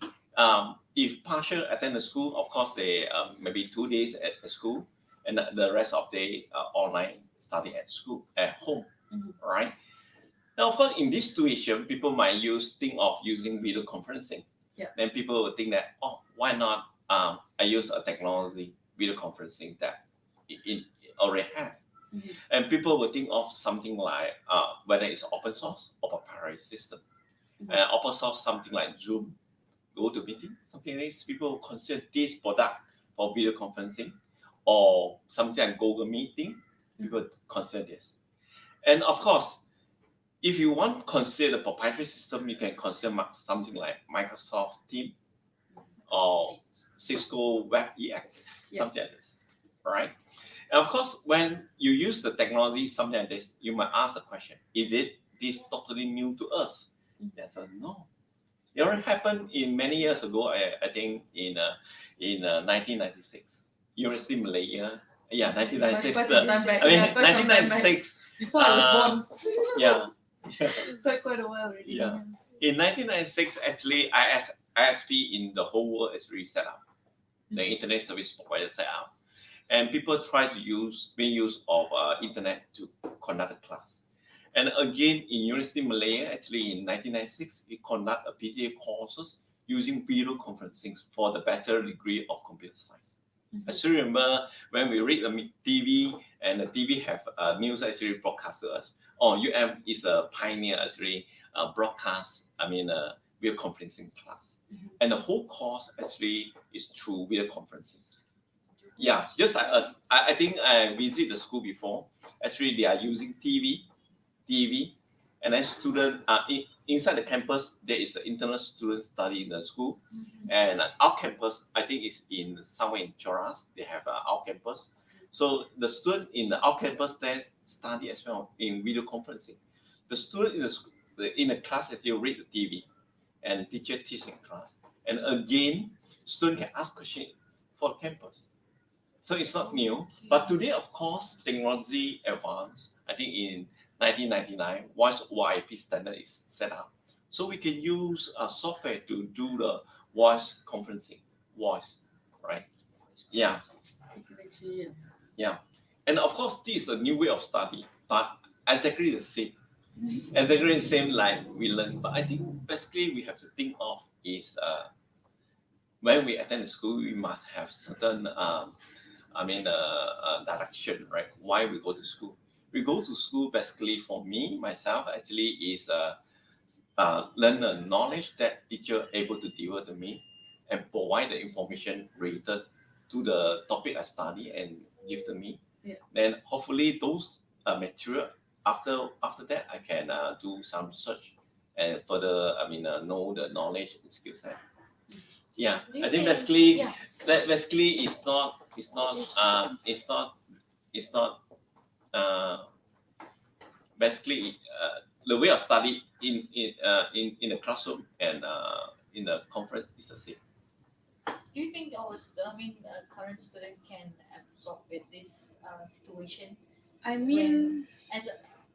if partial attend the school, of course they maybe 2 days at the school and the rest of the online study at school at home, right? Now, of course, in this situation, people might think of using video conferencing. Yeah. Then people will think that, oh, why not? I use a technology video conferencing that it already have, and people will think of something like whether it's open source or proprietary system. Open source something like Zoom, GoToMeeting, something like this. People will consider this product for video conferencing, or something like Google Meeting. People consider this, and of course, if you want to consider the proprietary system, you can consider something like Microsoft Teams or Cisco WebEx, something like this, right? And of course, when you use the technology, something like this, you might ask the question: is this totally new to us? Yes or no? It already happened in many years ago. I think in 1996, University Malaysia. Yeah, 1996. Quite some time back. I mean, Yeah, quite some time back. 1996. Before I was born. Yeah. Quite a while already. Yeah. In 1996, actually, ISP in the whole world is really set up. The internet service provider set up, and people try to make use of internet to conduct a class. And again, in University Malaya, actually in 1996, we conduct a PTA courses using video conferencing for the bachelor degree of computer science. I still remember when we read the TV and the TV have news actually broadcast to us. Oh, UM is a pioneer actually broadcast, video conferencing class. And the whole course actually is through video conferencing. Yeah, just like us. I think I visit the school before. Actually, they are using TV, and then student inside the campus, there is an internal student study in the school. And our campus, I think is somewhere in Joras, they have our campus. So the student in our campus there study as well in video conferencing. The student in the class actually read the TV and teacher teaching class. And again, student can ask questions for campus. So it's not new. But today, of course, technology advanced. I think in 1999, voice over IP standard is set up. So we can use software to do the voice conferencing, right? Yeah. Yeah. And of course, this is a new way of study, but exactly the same. Exactly the same like we learn. But I think basically we have to think of is when we attend the school, we must have certain direction, right? Why we go to school? We go to school basically for me, myself, actually is learn the knowledge that teacher able to deliver to me and provide the information related to the topic I study and give to me. Yeah. Then hopefully those material after that I can do some research and further know the knowledge and skill set. Yeah, Do you I think think- basically yeah. that basically it's not basically the way of study in the classroom and in the conference is the same. Do you think current student can absorb with this situation? I mean, As a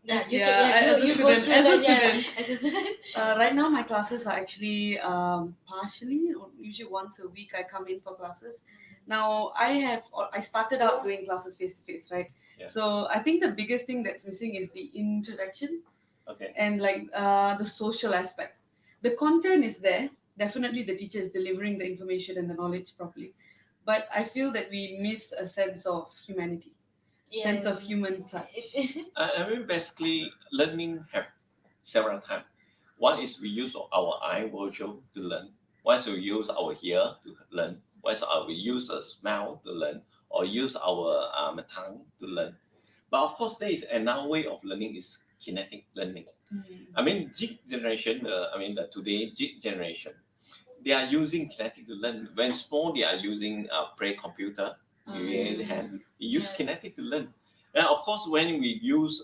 As- you yeah, can, as a you go student, through as a that, yeah, student. as a student. right now my classes are actually partially, or usually once a week I come in for classes. Now I started out doing classes face to face, right? Yeah. So I think the biggest thing that's missing is the introduction Okay. and the social aspect. The content is there. Definitely the teacher is delivering the information and the knowledge properly. But I feel that we missed a sense of humanity, sense of human touch. Basically learning have several types. One is we use our eye virtual to learn. One is we use our ear to learn. We use a smell to learn or use our tongue to learn. But of course, there is another way of learning is kinetic learning. I mean, Jig generation, today Jig generation, they are using kinetic to learn. When small, they are using play computer. You raise the hand. We use Yes. kinetic to learn. And of course, when we use,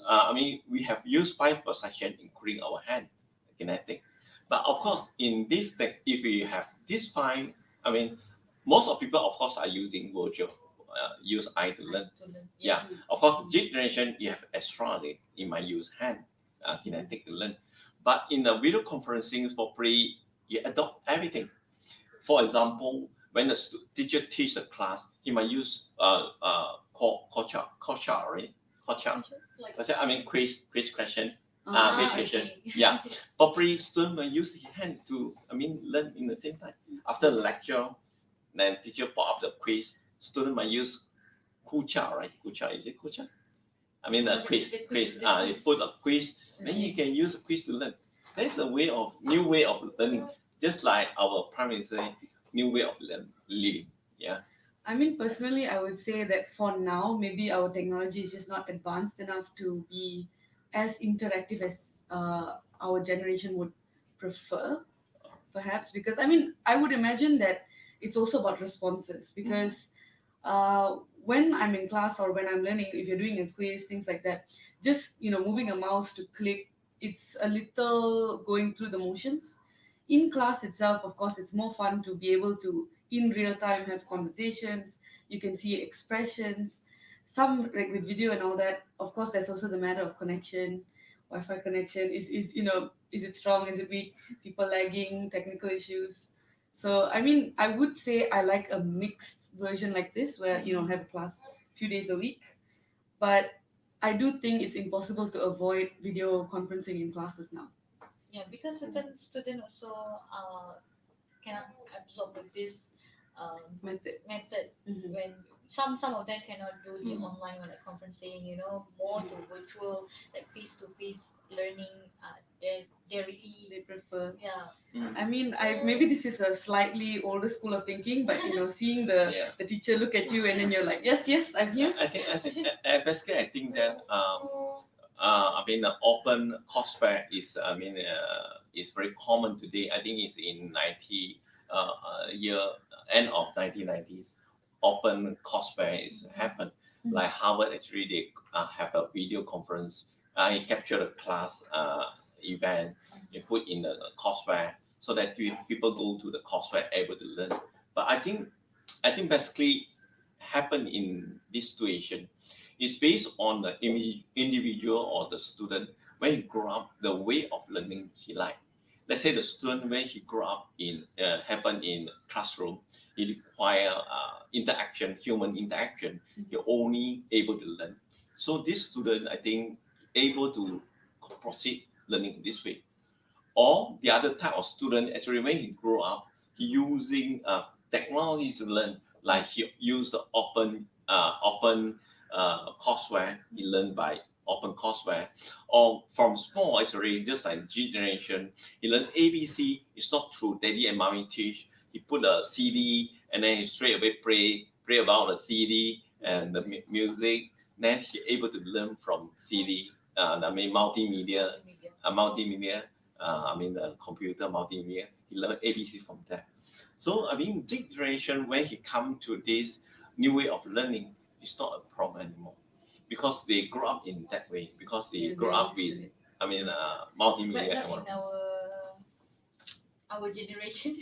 we have used 5 perception, including our hand, kinetic. But of course, in this, if we have this 5, most of people, of course, are using virtual, use eye to learn. Yeah, of course, Jig generation, you have extra, you might use hand, kinetic to learn. But in the video conferencing for free, you adopt everything. For example, when the teacher teach the class, he might use Kocha, right? Kocha. Like, Quiz question. Ah, quiz okay. question. Yeah. For free, student might use his hand to, learn in the same time. After the lecture, then teacher put up the quiz. Student might use Kucha, right? Kucha, is it Kucha? The quiz. The quiz, the You quiz. put a quiz, then you can use a quiz to learn. That's a new way of learning. Just like our prime minister, new way of living. Yeah. I mean, personally, I would say that for now, maybe our technology is just not advanced enough to be as interactive as our generation would prefer, perhaps. Because, I mean, I would imagine that it's also about responses. Because when I'm in class or when I'm learning, if you're doing a quiz, things like that, just, moving a mouse to click, it's a little going through the motions. In class itself, of course, it's more fun to be able to in real time have conversations. You can see expressions. Some like with video and all that. Of course, there's also the matter of connection, Wi-Fi connection. Is it strong? Is it weak? People lagging, technical issues. So I mean, I would say I like a mixed version like this, where have a class few days a week. But I do think it's impossible to avoid video conferencing in classes now. Yeah, because certain student also cannot absorb with this Method. method. Mhm. When some of them cannot do the Mm. online or like conferencing, more to virtual, like face to face learning. They really, They prefer. yeah. I mean, maybe this is a slightly older school of thinking, but seeing the Yeah. the teacher look at you and then you're like, yes, yes, I'm here. Basically, I think that the open courseware is very common today. I think it's in end of 1990s. Open courseware is happened. Mhm. Like Harvard actually they have a video conference. I capture the class event. They put in the courseware so that people go to the courseware able to learn. But I think basically happen in this situation is based on the individual or the student when he grow up, the way of learning he like. Let's say the student when he grew up in happen in classroom, he require human interaction. He only able to learn. So this student, I think, able to proceed learning this way. Or the other type of student, actually, when he grow up, he using technology to learn, like he use the open courseware. He learn by open courseware, or from small actually, just like G generation, he learn ABC. It's not through daddy and mommy teach. He put a CD and then he straight away play about the CD and the music. Then he able to learn from CD. Multimedia, Media. the computer multimedia. He learn ABC from that. So this generation when he come to this new way of learning, it's not a problem anymore because they grow up in that way because they Yeah, grow they're up used with to it. But multimedia. not in our generation.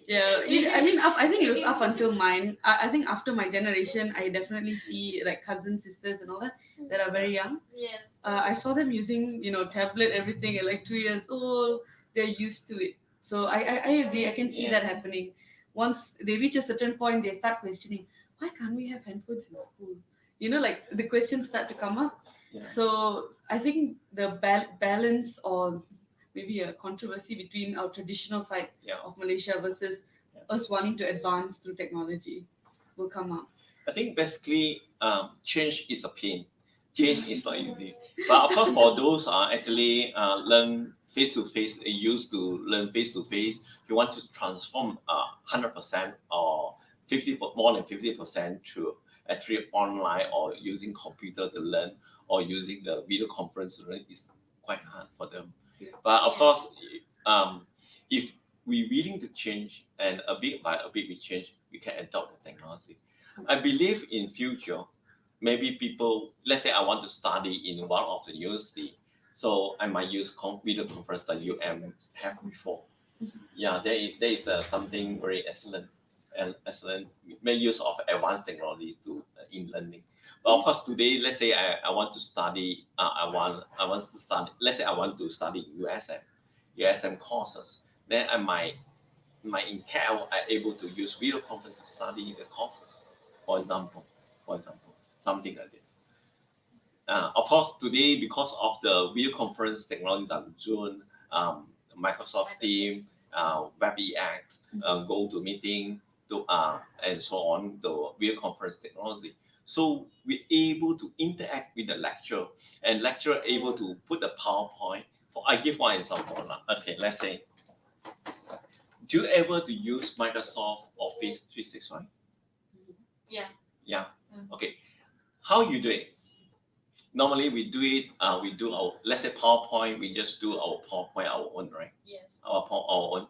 Yeah, I mean, I think it was up until mine. I think after my generation, I definitely see like cousins, sisters, and all that are very young. Yes. I saw them using tablet, everything at like 2 years old. They're used to it. So I agree. I can see Yeah. that happening. Once they reach a certain point, they start questioning, why can't we have handphones in school? Like the questions start to come up. Yeah. So I think the balance or maybe a controversy between our traditional side Yeah. of Malaysia versus us wanting to advance through technology will come up. I think basically change is a pain. Change is not easy. But of course, for those actually learn face to face, used to learn face to face, you want to transform 100% or more than 50% to actually online or using computer to learn or using the video conference to learn is quite hard for them. But of Yeah. course, if we willing to change and a bit by a bit we change, we can adopt the technology. I believe in future, maybe people, let's say I want to study in one of the university, so I might use video conference that UM have before. Yeah, there is something very excellent and excellent make use of advanced technologies to in learning. But of course, today, let's say I want to study, I want to study. Let's say I want to study USM courses. Then I might in CAL I able to use video conference to study the courses. For example, something like this. Of course, today because of the video conference technologies like Zoom, Microsoft Teams, WebEx, GoToMeeting, and so on, the video conference technology. So we're able to interact with the lecturer, and lecturer able to put the PowerPoint. I give one example. Okay, let's say, do you ever to use Microsoft Office 365? Yeah. Yeah. Mm. Okay. How you do it? Normally we do it. We do our, let's say PowerPoint. We just do our PowerPoint our own, right? Yes. Our own.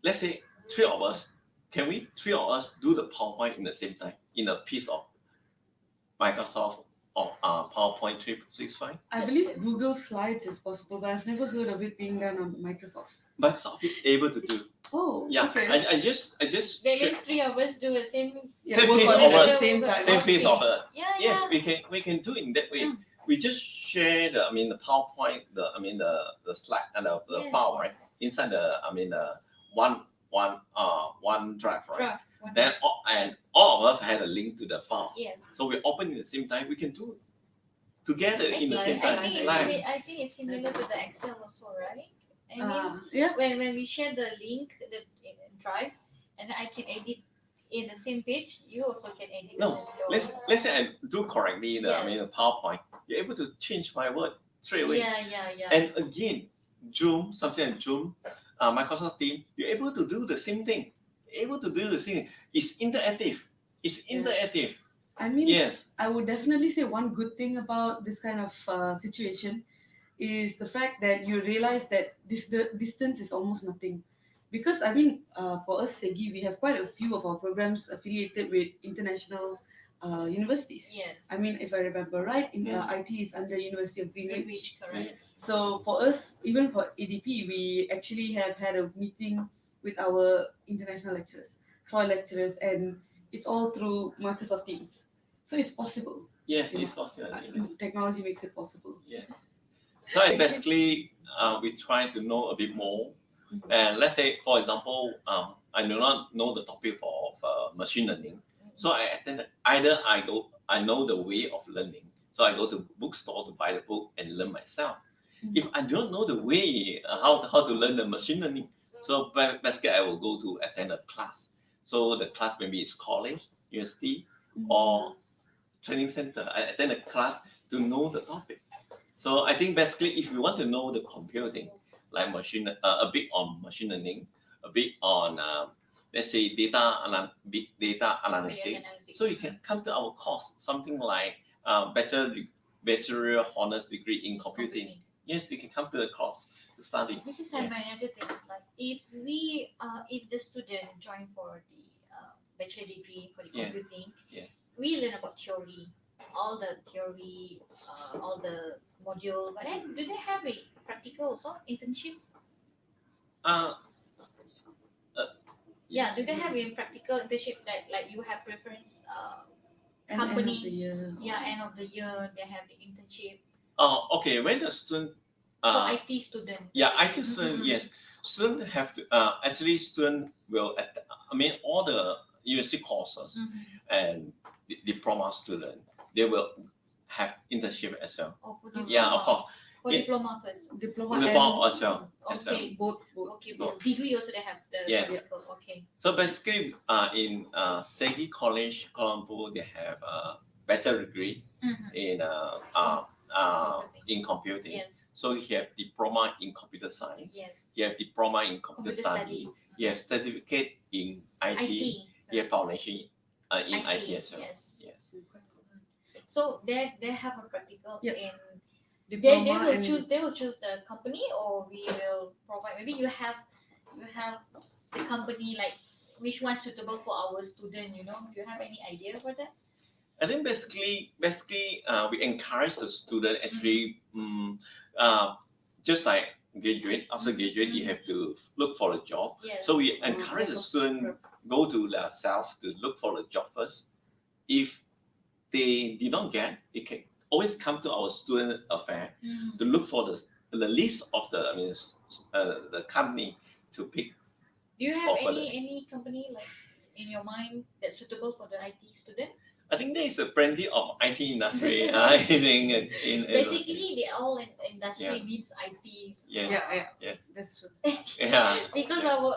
Let's say three of us. Can we three of us do the PowerPoint in the same time in a piece of Microsoft or PowerPoint 365? I believe Google Slides is possible, but I've never heard of it being done on Microsoft. Microsoft is able to do. Oh, Yeah. okay. I just That means three of us do the same. Same work piece on of it at work. the same time. same piece of Yeah, yes, yeah. we can do in that way. Mm. We just share the the PowerPoint, the slide and the Yes, file, right? yes. Inside the one drive, right? Draft. One Then draft. all of us had a link to the file. Yes. So we open at the same time. We can do it together in the I same think time. it's Live. I think it's similar to the Excel also, right? I mean, Yeah. when we share the link, the drive, and I can edit in the same page, you also can edit. No, the same let's say I do correctly the Yes. the PowerPoint. You're able to change my word straight away. Yeah. And again, Zoom, something like Zoom, Microsoft Teams, you're able to do the same thing. Able to do the same. It's interactive. It's interactive. I mean, Yes. I would definitely say one good thing about this kind of situation is the fact that you realize that the distance is almost nothing. Because I mean, for us, SEGI, we have quite a few of our programs affiliated with international universities. Yes. I mean, if I remember right, Mm. IT is under University of Greenwich. Greenwich, correct. So for us, even for ADP, we actually have had a meeting with our international lecturers, Troy lecturers, and it's all through Microsoft Teams. So it's possible. Yes, it's possible. Technology makes it possible. Yes. So I basically, we try to know a bit more. And let's say, for example, I do not know the topic of machine learning. So I attend either I know the way of learning. So I go to bookstore to buy the book and learn myself. Mhm. If I don't know the way how to learn the machine learning, so basically I will go to attend a class. So the class maybe is college, university, or training center. I attend a class to know the topic. So I think basically if you want to know the computing, like a bit on machine learning, a bit on let's say big data analytics. So you can come to our course, something like bachelor honors degree in computing. Yes, you can come to the course to study. This is Yes. another thing. Like if the student join for the bachelor degree for the Yeah. computing, Yes. we learn about theory, all the theory, all the module. But then, do they have a practical also internship? Yeah, do they have a practical internship like you have preference? And end Company. of the year. Yeah, end of the year they have the internship Okay. When the student for IT student. yeah, IT student, Mhm. yes. Student have to actually student will all the university courses Mhm. and diploma student, they will have internship as well. Oh, for Yeah, of course. For It- diploma first. Diploma Diploma and as well. As well. Okay. both. Okay, but degree also they have the Yes. practical. Okay. So basically, in Segi College, Kuala Lumpur, they have a bachelor degree Mhm. in computing. Yes. So you have diploma in computer science. Yes. You have diploma in computer Computer studies. studies. You have certificate in IT. IT. he have foundation in IT as well. Yes. Yes. So they have a practical Yeah. in. They Diploma will and choose the company, or we will provide. Maybe you have the company, like which one suitable for our student. Do you have any idea for that? I think basically, we encourage the student actually, just like graduate. After graduate, you have to look for a job. Yes. So we encourage the student go to themselves to look for a job first. If they did not get, it can always come to our student affair Mm. to look for the list of the company to pick. Do you have Offer any company like in your mind that's suitable for the IT student? I think there is a plenty of IT industry in Basically, they all in industry Yeah. needs IT. yes. yeah, that's true. Yeah. Because our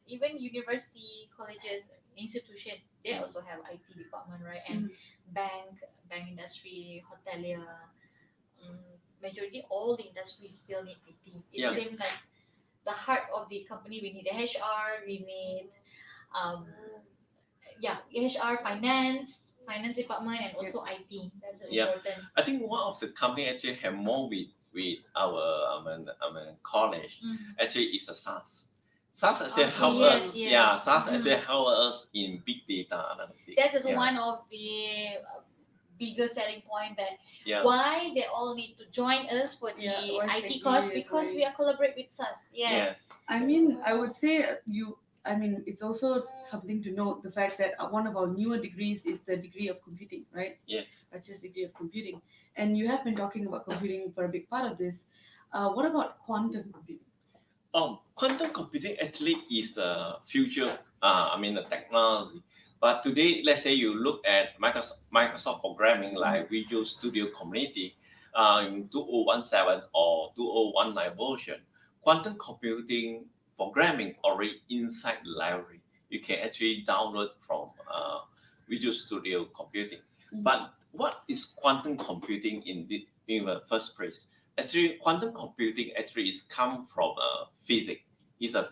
even university, colleges, institution, they also have IT department, right? And bank industry, hotelier, majority all the industries still need IT. It Yeah. seems like the heart of the company. We need a HR, we need HR, finance department, and also IT. That's Yeah. important. I think one of the company actually have more with our college Mm. actually is the SaaS. SaaS actually Okay, help yes, us. yes. Yeah, SaaS Mhm. actually help us in big data analytics. That is yeah. one of the bigger selling point that Yeah. why they all need to join us for the Yeah, why IT Segi course, and because why- we are collaborate with SaaS. Yes. I mean, I would say it's also something to note the fact that one of our newer degrees is the degree of computing, right? Yes. Bachelor's degree of computing. And you have been talking about computing for a big part of this. What about quantum computing? Quantum computing actually is the future. The technology. But today, let's say you look at Microsoft programming like Visual Studio Community, in 2017 or 2019 version, quantum computing programming already inside the library. You can actually download from Visual Studio Computing. Mhm. But what is quantum computing in the first place? Actually, quantum computing actually is come from physics. It's a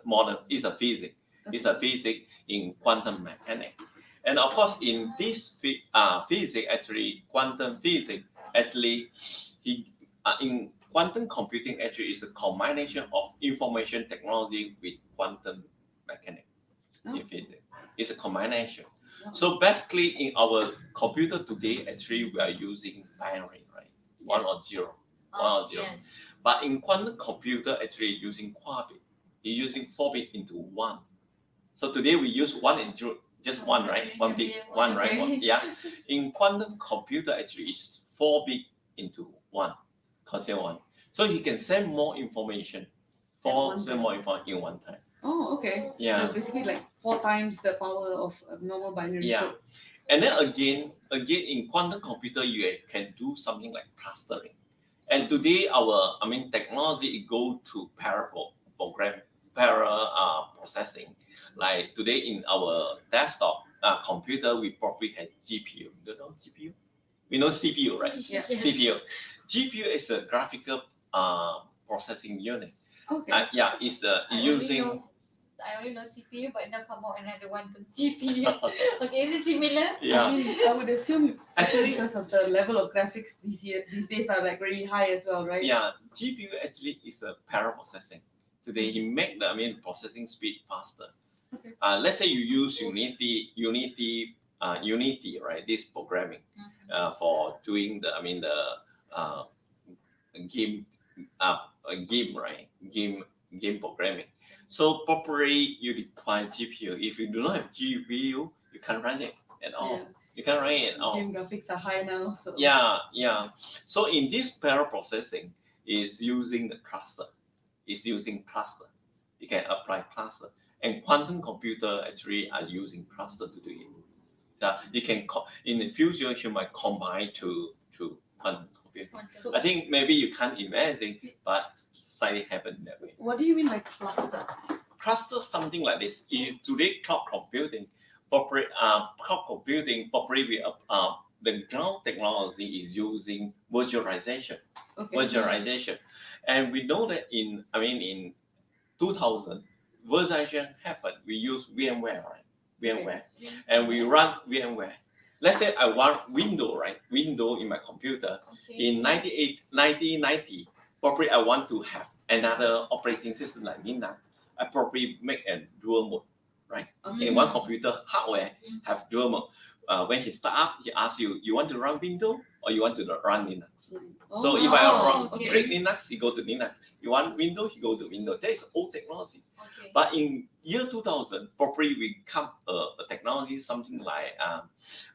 physics. It's a physics in quantum mechanics. And of course, in this physics, actually, quantum physics, actually, in quantum computing, actually, is a combination of information technology with quantum mechanics in physics. It's a combination. Oh. So basically, in our computer today, actually, we are using binary, right? One or zero. One or zero. Yes. But in quantum computer, actually using qubit. You're using 4 bit into 1. So today we use 1 and 0, just 1, right? 1 bit, 1, right? Okay. Yeah. In quantum computer, actually is 4 bit into 1. Consider 1. So you can send more information. Send more information in one time. Oh, okay. Yeah. So it's basically like 4 times the power of a normal binary Yeah. code. And then again in quantum computer, you can do something like clustering. And today our technology it go to parallel processing. Like today in our desktop computer, we probably have GPU. You know GPU? We know CPU, right? Yeah. CPU. GPU is a graphical processing unit. Okay. It's the using. I only know CPU, but now come out another one to GPU. Okay, is it similar? Yeah. I mean, I would assume Actually, because of the level of graphics these days are like very high as well, right? yeah, GPU actually is a parallel processing. Today, he make the processing speed faster. Okay. Let's say you use Unity, right? This programming for doing game, right? Game programming. So properly you require GPU. If you do not have GPU, you can't run it at all. Yeah. You can't run it at all. Game graphics are high now, so Yeah. So in this parallel processing is using the cluster. It's using cluster. You can apply cluster. And quantum computer actually are using cluster to do it. So you can in the future you might combine to quantum computing. So, I think maybe you can't imagine, but slightly happen that way. what do you mean by cluster? Cluster something like this. Today cloud computing, properly the ground technology is using virtualization. Okay. Virtualization, and we know that in 2000, virtualization happened. We use VMware, right? VMware, and we run VMware. Let's say I want Windows, right? Windows in my computer. Okay. In 1990, probably I want to have another operating system like Linux. I probably make a dual mode, right? Okay. In one computer hardware Mm. have dual mode. When he start up, he asks you want to run Windows or you want to run Linux? So if I run okay. upgrade Linux, he go to Linux. You want Windows, he go to Windows. That is old technology. Okay. But in year 2000, probably we come a technology something like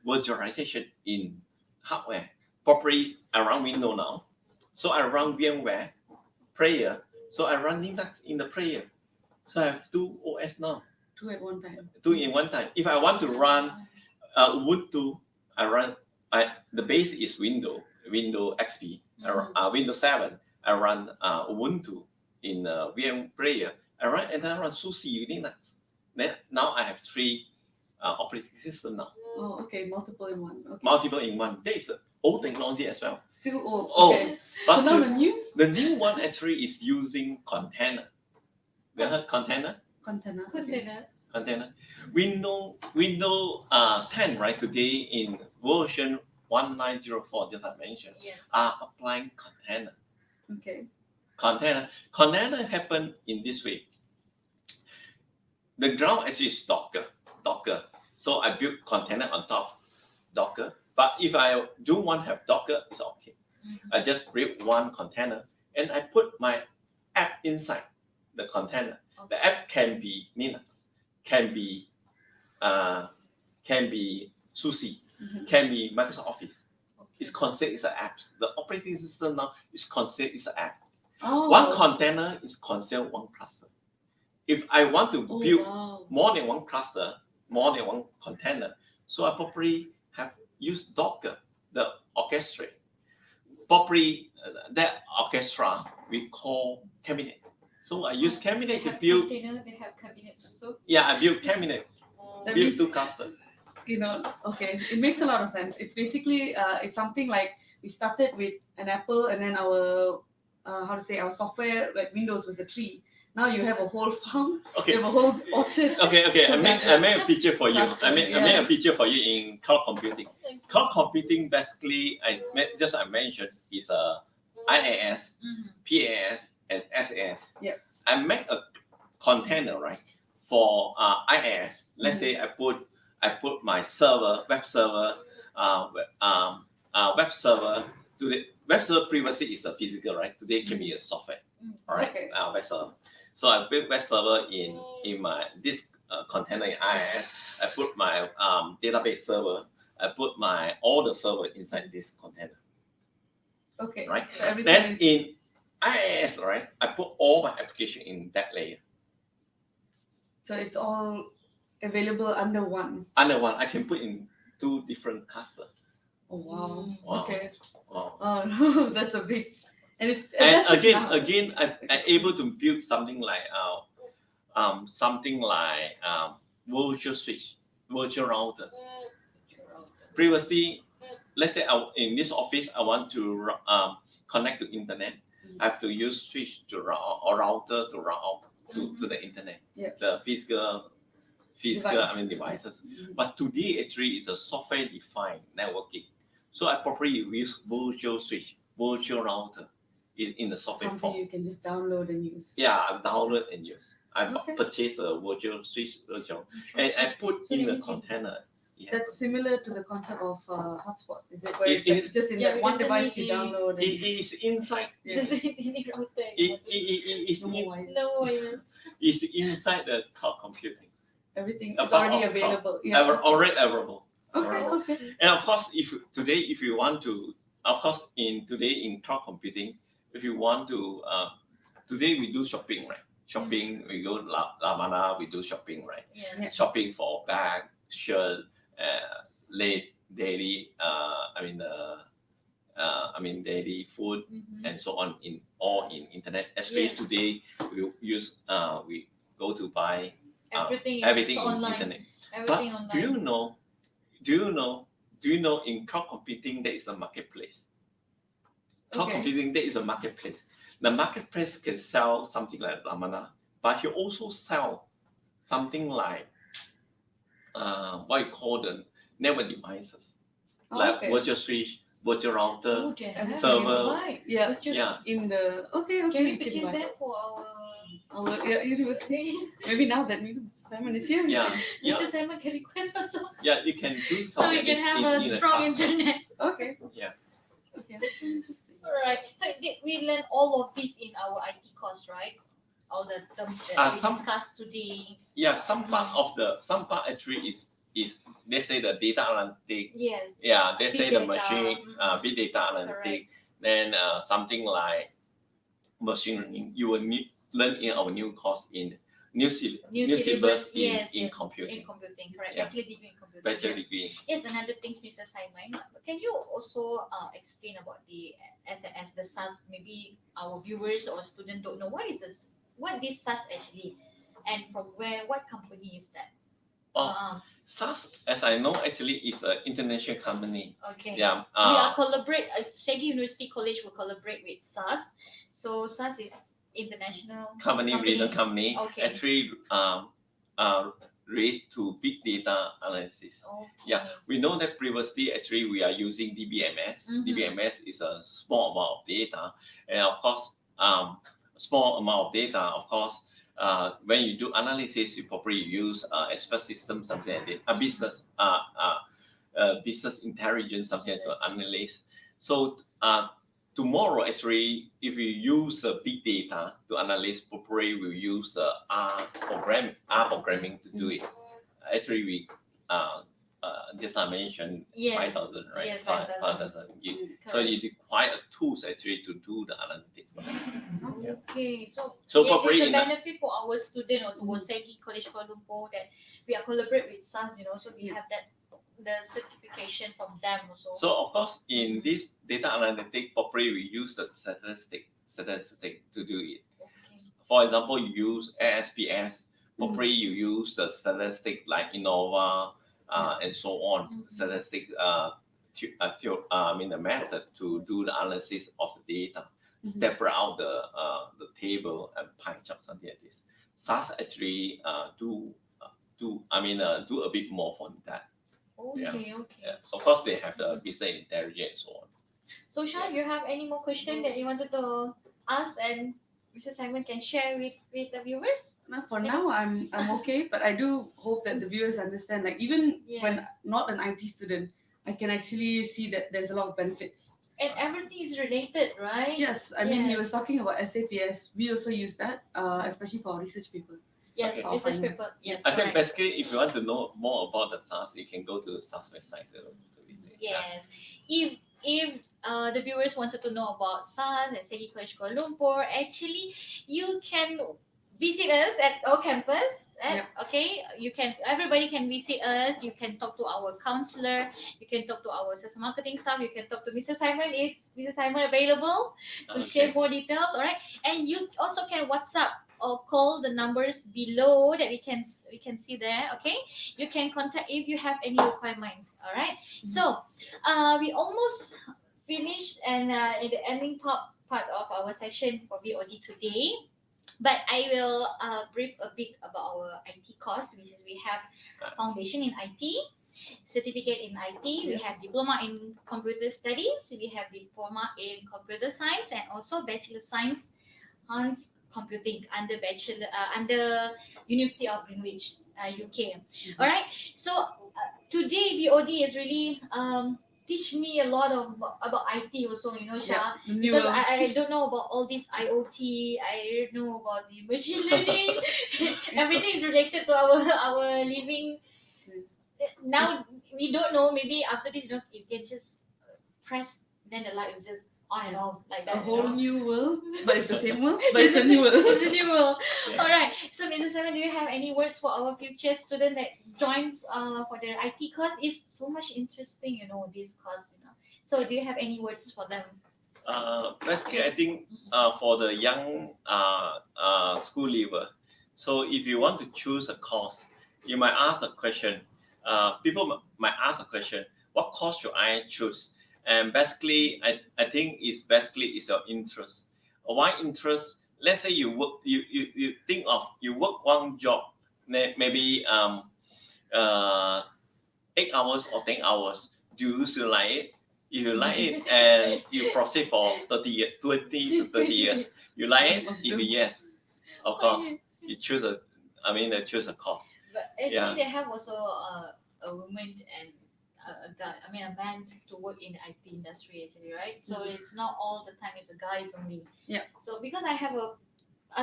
virtualization in hardware. Probably I run Windows now, so I run VMware player. So I run Linux in the player. So I have two OS now, Two at one time. two in one time. If I want to run Ubuntu, the base is Windows XP, Windows 7. I run Ubuntu in VM player. And I run SUSE Linux. Then now I have three operating system now, Oh, okay. Multiple in one. Okay. multiple in one. That is the old technology as well. Still old. Oh, Okay. but So now the new the new one actually is using container. You heard container? container. Okay. Container. Container. Windows 10 right today in version 1904, just I mentioned, Yes. are applying container. Okay. Container happen in this way. The ground actually is Docker. So I built container on top Docker. But if I do want to have Docker, it's okay. Mhm. I just build one container and I put my app inside the container. The app can be Linux, can be SUSE, Mhm. can be Microsoft Office. It's considered as an apps. The operating system now is considered as an app. Oh. One container is considered one cluster. If I want to Oh, build wow. more than one cluster, more than one container, so I probably have used Docker, the orchestrate. Probably that orchestra we call cabinet. So I use They cabinet to have build. container, they have cabinets also. Yeah, I build cabinet, That build means, two clusters. okay, it makes a lot of sense. It's basically it's something like we started with an apple and then our our software like Windows was a tree. Now you have a whole farm, you Okay. have a whole orchard. Okay. I made a picture for you. Cluster, I made yeah. a picture for you in cloud computing. Cloud computing basically, I mentioned is a IaaS, Mhm. PaaS, and SaaS. Yep. I make a container right for IaaS. Let's say I put my server, web server to the web server previously is the physical, right? Today can be a software, all right? Okay. Web server. So I built web server in my this container in IaaS. I put my database server. I put my all the server inside this container, Okay. right? So everything Then is in IaaS, right, I put all my application in that layer. so it's all available under one. Under one, I can put in two different clusters. Oh wow. Wow. Okay. Wow. Oh no, that's a big and it's And that's just now. again, I'm able to build something like virtual switch, virtual router. Previously, let's say in this office, I want to connect to internet. I have to use switch to route or router to route out to the internet. Yeah. The physical Device. devices. Mhm. But today actually it's a software defined networking. So I probably use virtual switch, virtual router in the software Something form. you can just download and use. Yeah, I download and use. I Okay. purchased a virtual switch and I put So in let the me see. container. Yeah. That's similar to the concept of hotspot, is it? Where It it's like is- just in Yeah, that one because device then you download and It is inside. yeah. Does it any router? It's No wires. No wires. it's inside the cloud computing. Everything A is part already of cloud. available. Yeah. Already available. Okay, okay. And of course, if you want to, of course, in cloud computing, if you want to, today we do shopping, right? Shopping, we go Lamana, we do shopping, right? Yeah. Yeah. Shopping for bag, shirt, daily, daily food Mhm. and so on in internet. Especially Yes. today, we use we go to buy Everything in is online. internet. Everything But online. do you know in cloud computing there is a marketplace? Cloud Okay. computing there is a marketplace. The marketplace can sell something like Lamana, but he also sell something like what you call the network devices, Oh, like okay. virtual switch, virtual router. Oh, they have Everything server. right. Yeah. Which is- Yeah, In the okay, Can we you purchase buy. that for our Our university. Maybe now that Mr. Simon is here. yeah, yeah, Mr. Simon can request also, yeah. You can do so something. we can this have in a the strong classroom. internet. Okay. Yeah. Okay, that's really interesting. Alright, so we learn all of this in our IT course, right? All the terms that we Some- discussed today. Yeah, some part actually is they say the data analytic. Yes. Yeah, they Big say the data, machine, big data Correct. analytic. Then something like machine learning. You will learn in our new course in new syllabus in In computing, computing, correct. Yeah. Bachelor degree in computing. bachelor degree. Yes, another thing, Mr. Simon. Can you also explain about the as the SAS? Maybe our viewers or students don't know what this SAS actually, and from where, what company is that? Oh. SAS, as I know, actually is an international company. Okay. Yeah. We are collaborate. Segi University College will collaborate with SAS. So SAS is international company, renowned company. Okay. Actually, relate to big data analysis. Okay. Yeah. We know that previously, actually, we are using DBMS. Mhm. DBMS is a small amount of data, and of course, small amount of data. Of course, when you do analysis, you probably use expert system, something like that. A business intelligence, something to analyze. So tomorrow, actually, if we use big data to analyze, probably we'll use the R programming to do it. Actually, we just I mentioned Yes. 5,000, right? Yes, 5,000. 5,000. So you require tools actually to do the analytics. Okay, so So yeah, probably there's a in the- benefit for our student also, Segi College Kuala Lumpur, that we are collaborate with SAS, so we have that the certification from them also. So of course, in this data analytic, probably we use the statistic to do it. Okay. For example, you use ASPS, probably you use the statistic like Innova, and so on. Mhm. Statistic, the method to do the analysis of the data, Mhm. separate out the table and pie chart, something like this. SAS actually do a bit more for that. Okay. Yeah. So of course, they have the business intelligence and so on. So Shah, you have any more question that you wanted to ask, and Mr. Simon can share with the viewers? Now, for now, I'm okay, but I do hope that the viewers understand. Like even when not an IT student, I can actually see that there's a lot of benefits. And everything is related, right? Yes, I mean he Yes. was talking about SAPS. We also use that, especially for our research paper. Yes, Okay. research Finance. paper. Yes, I think correct. basically, if you want to know more about the SAS, you can go to the SAS website. Yes. If the viewers wanted to know about SAS and Segi College Kuala Lumpur, actually you can visit us at our campus. Okay, everybody can visit us. You can talk to our counselor. You can talk to our sales marketing staff. You can talk to Mr. Simon if Mr. Simon available to share more details. All right, and you also can WhatsApp or call the numbers below that we can see there. Okay, you can contact if you have any requirement. All right. So we almost finished and in the ending part of our session for VOD today. But I will brief a bit about our IT course, which is we have foundation in IT, certificate in IT, we have diploma in computer studies, we have diploma in computer science, and also bachelor science on computing under University of Greenwich, UK. All right. So today VOD is really teach me a lot about IT also, Shah. The new Because world. I don't know about all this IoT. I don't know about the machine learning. Everything is related to our living. Now we don't know. Maybe after this, you can just press, then the light is just on and off like that. A whole new world, but it's the same world, but it's a new world. It's a new world. Yeah. All right. So, Mr. Simon, do you have any words for our future student that join for the IT course? It's so much interesting, this course. So, do you have any words for them? Basically, I think for the young school leaver, so if you want to choose a course, you might ask a question. People might ask a question: what course should I choose? And basically, I think it's your interest. Why interest? Let's say you work, you think of you work one job, maybe 8 hours or 10 hours. Do you still like it? If you like it and you proceed for 30 years, 20 to 30 years, you like it? If yes, of course, you choose choose a course. But actually, Yeah. they have also a woman and a guy. I mean, a man to work in the IT industry actually, right? So it's not all the time it's a guys only. Yeah. So because I have a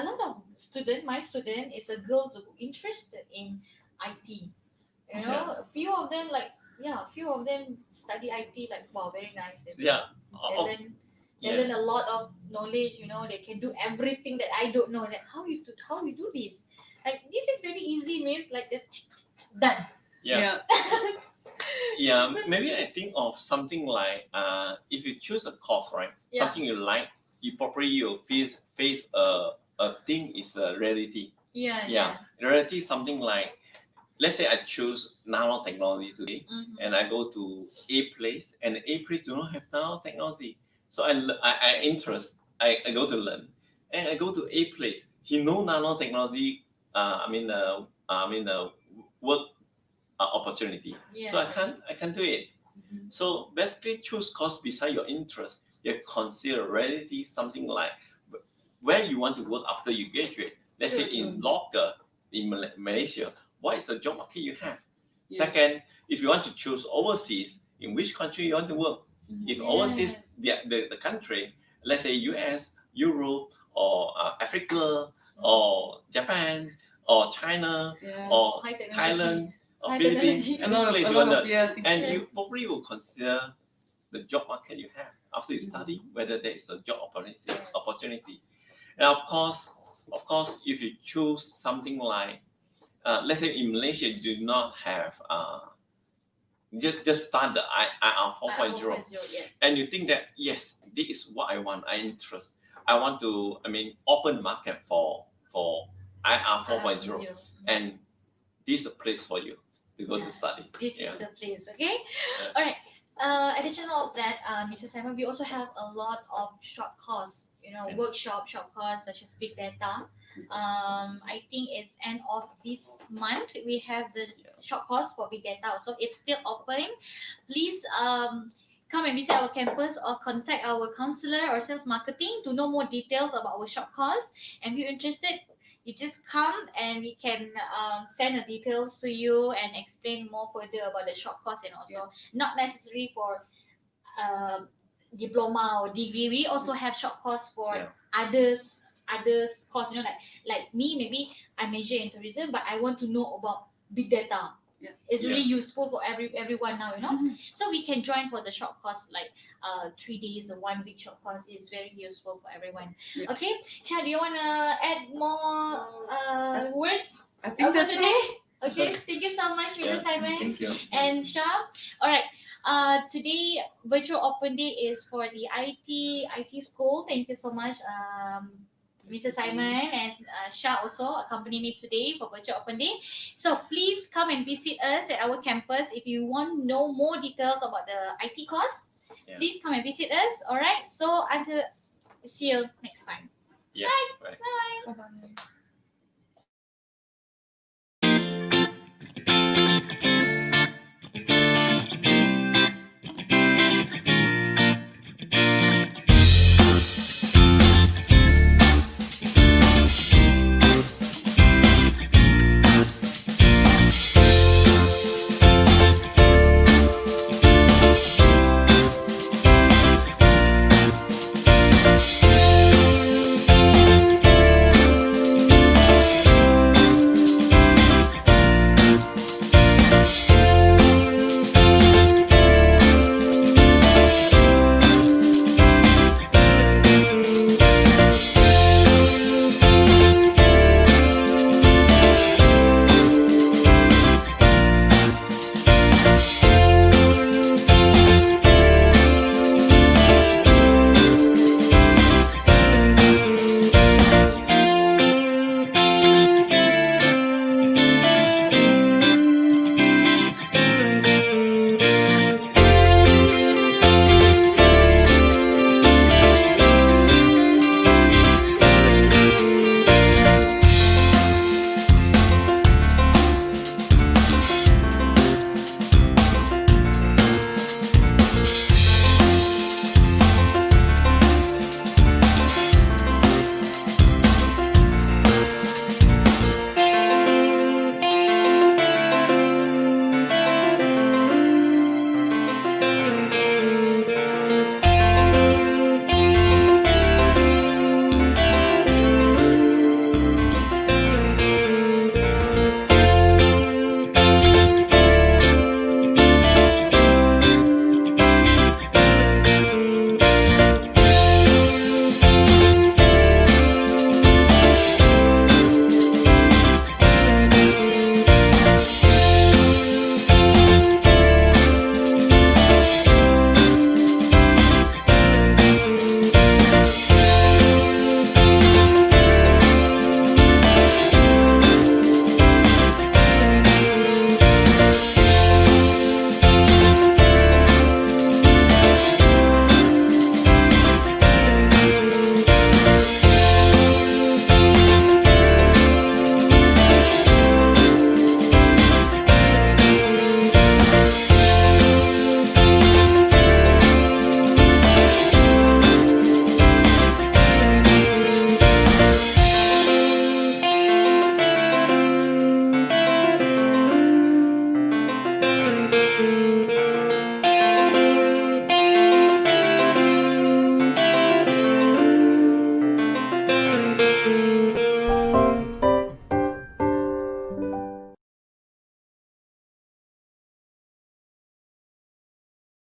lot of student, my student is a girls who interested in IT. You know, a few of them study IT like wow, very nice. Yeah. They learn a lot of knowledge. You know, they can do everything that I don't know. Like how you do this? Like this is very easy, miss. Like the done. Yeah. Yeah, maybe I think of something like if you choose a course, right? Yeah. Something you like, you probably will face a thing is a reality. Yeah. Reality is something like, let's say I choose nanotechnology today, Mhm. and I go to A place, and the A place do not have nanotechnology. So I go to learn, and I go to A place. He know nanotechnology. Work opportunity. Yeah. So I can't do it. Mhm. So basically, choose course beside your interest. You consider reality something like where you want to work after you graduate. Let's say in local in Malaysia, what is the job market you have? Yeah. Second, if you want to choose overseas, in which country you want to work? If overseas, the country, let's say US, Europe, or Africa, or Japan, or China, Yeah. or High technology. Thailand, or High Philippines, technology. A lot of, place a you lot want of to, yeah. and Yes. you probably will consider the job market you have after you study, whether there is a job opportunity. And of course, if you choose something like, let's say in Malaysia, you do not have just start the IR 4.0, Yes. and you think that yes, this is what I want, I want to, open market for IR 4.0, and this is a place for you to go to study. This Yeah. is the place, okay? Yeah. All right. Additional of that, Mr. Simon, we also have a lot of short course, Yeah. workshop short course such as big data. I think it's end of this month we have the short course for big data. So it's still open. Please come and visit our campus or contact our counselor or sales marketing to know more details about our short course. And if you're interested, you just come and we can send the details to you and explain more further about the short course, and also not necessary for diploma or degree. We also have short course for others course, like me, maybe I major in tourism, but I want to know about big data. It's really useful for everyone now, So we can join for the short course, like 3 days or 1 week short course is very useful for everyone. Yeah. Okay, Shah, do you wanna add more words I think for that's today? Okay, thank you so much, Mr. Simon Thank you. and Shah. All right. Today virtual open day is for the IT school. Thank you so much, Mr. Simon and Shah also accompany me today for virtual open day. So please come and visit us at our campus. If you want to know more details about the IT course, please come and visit us. All right. So until see you next time. Yeah. Bye. Bye-bye.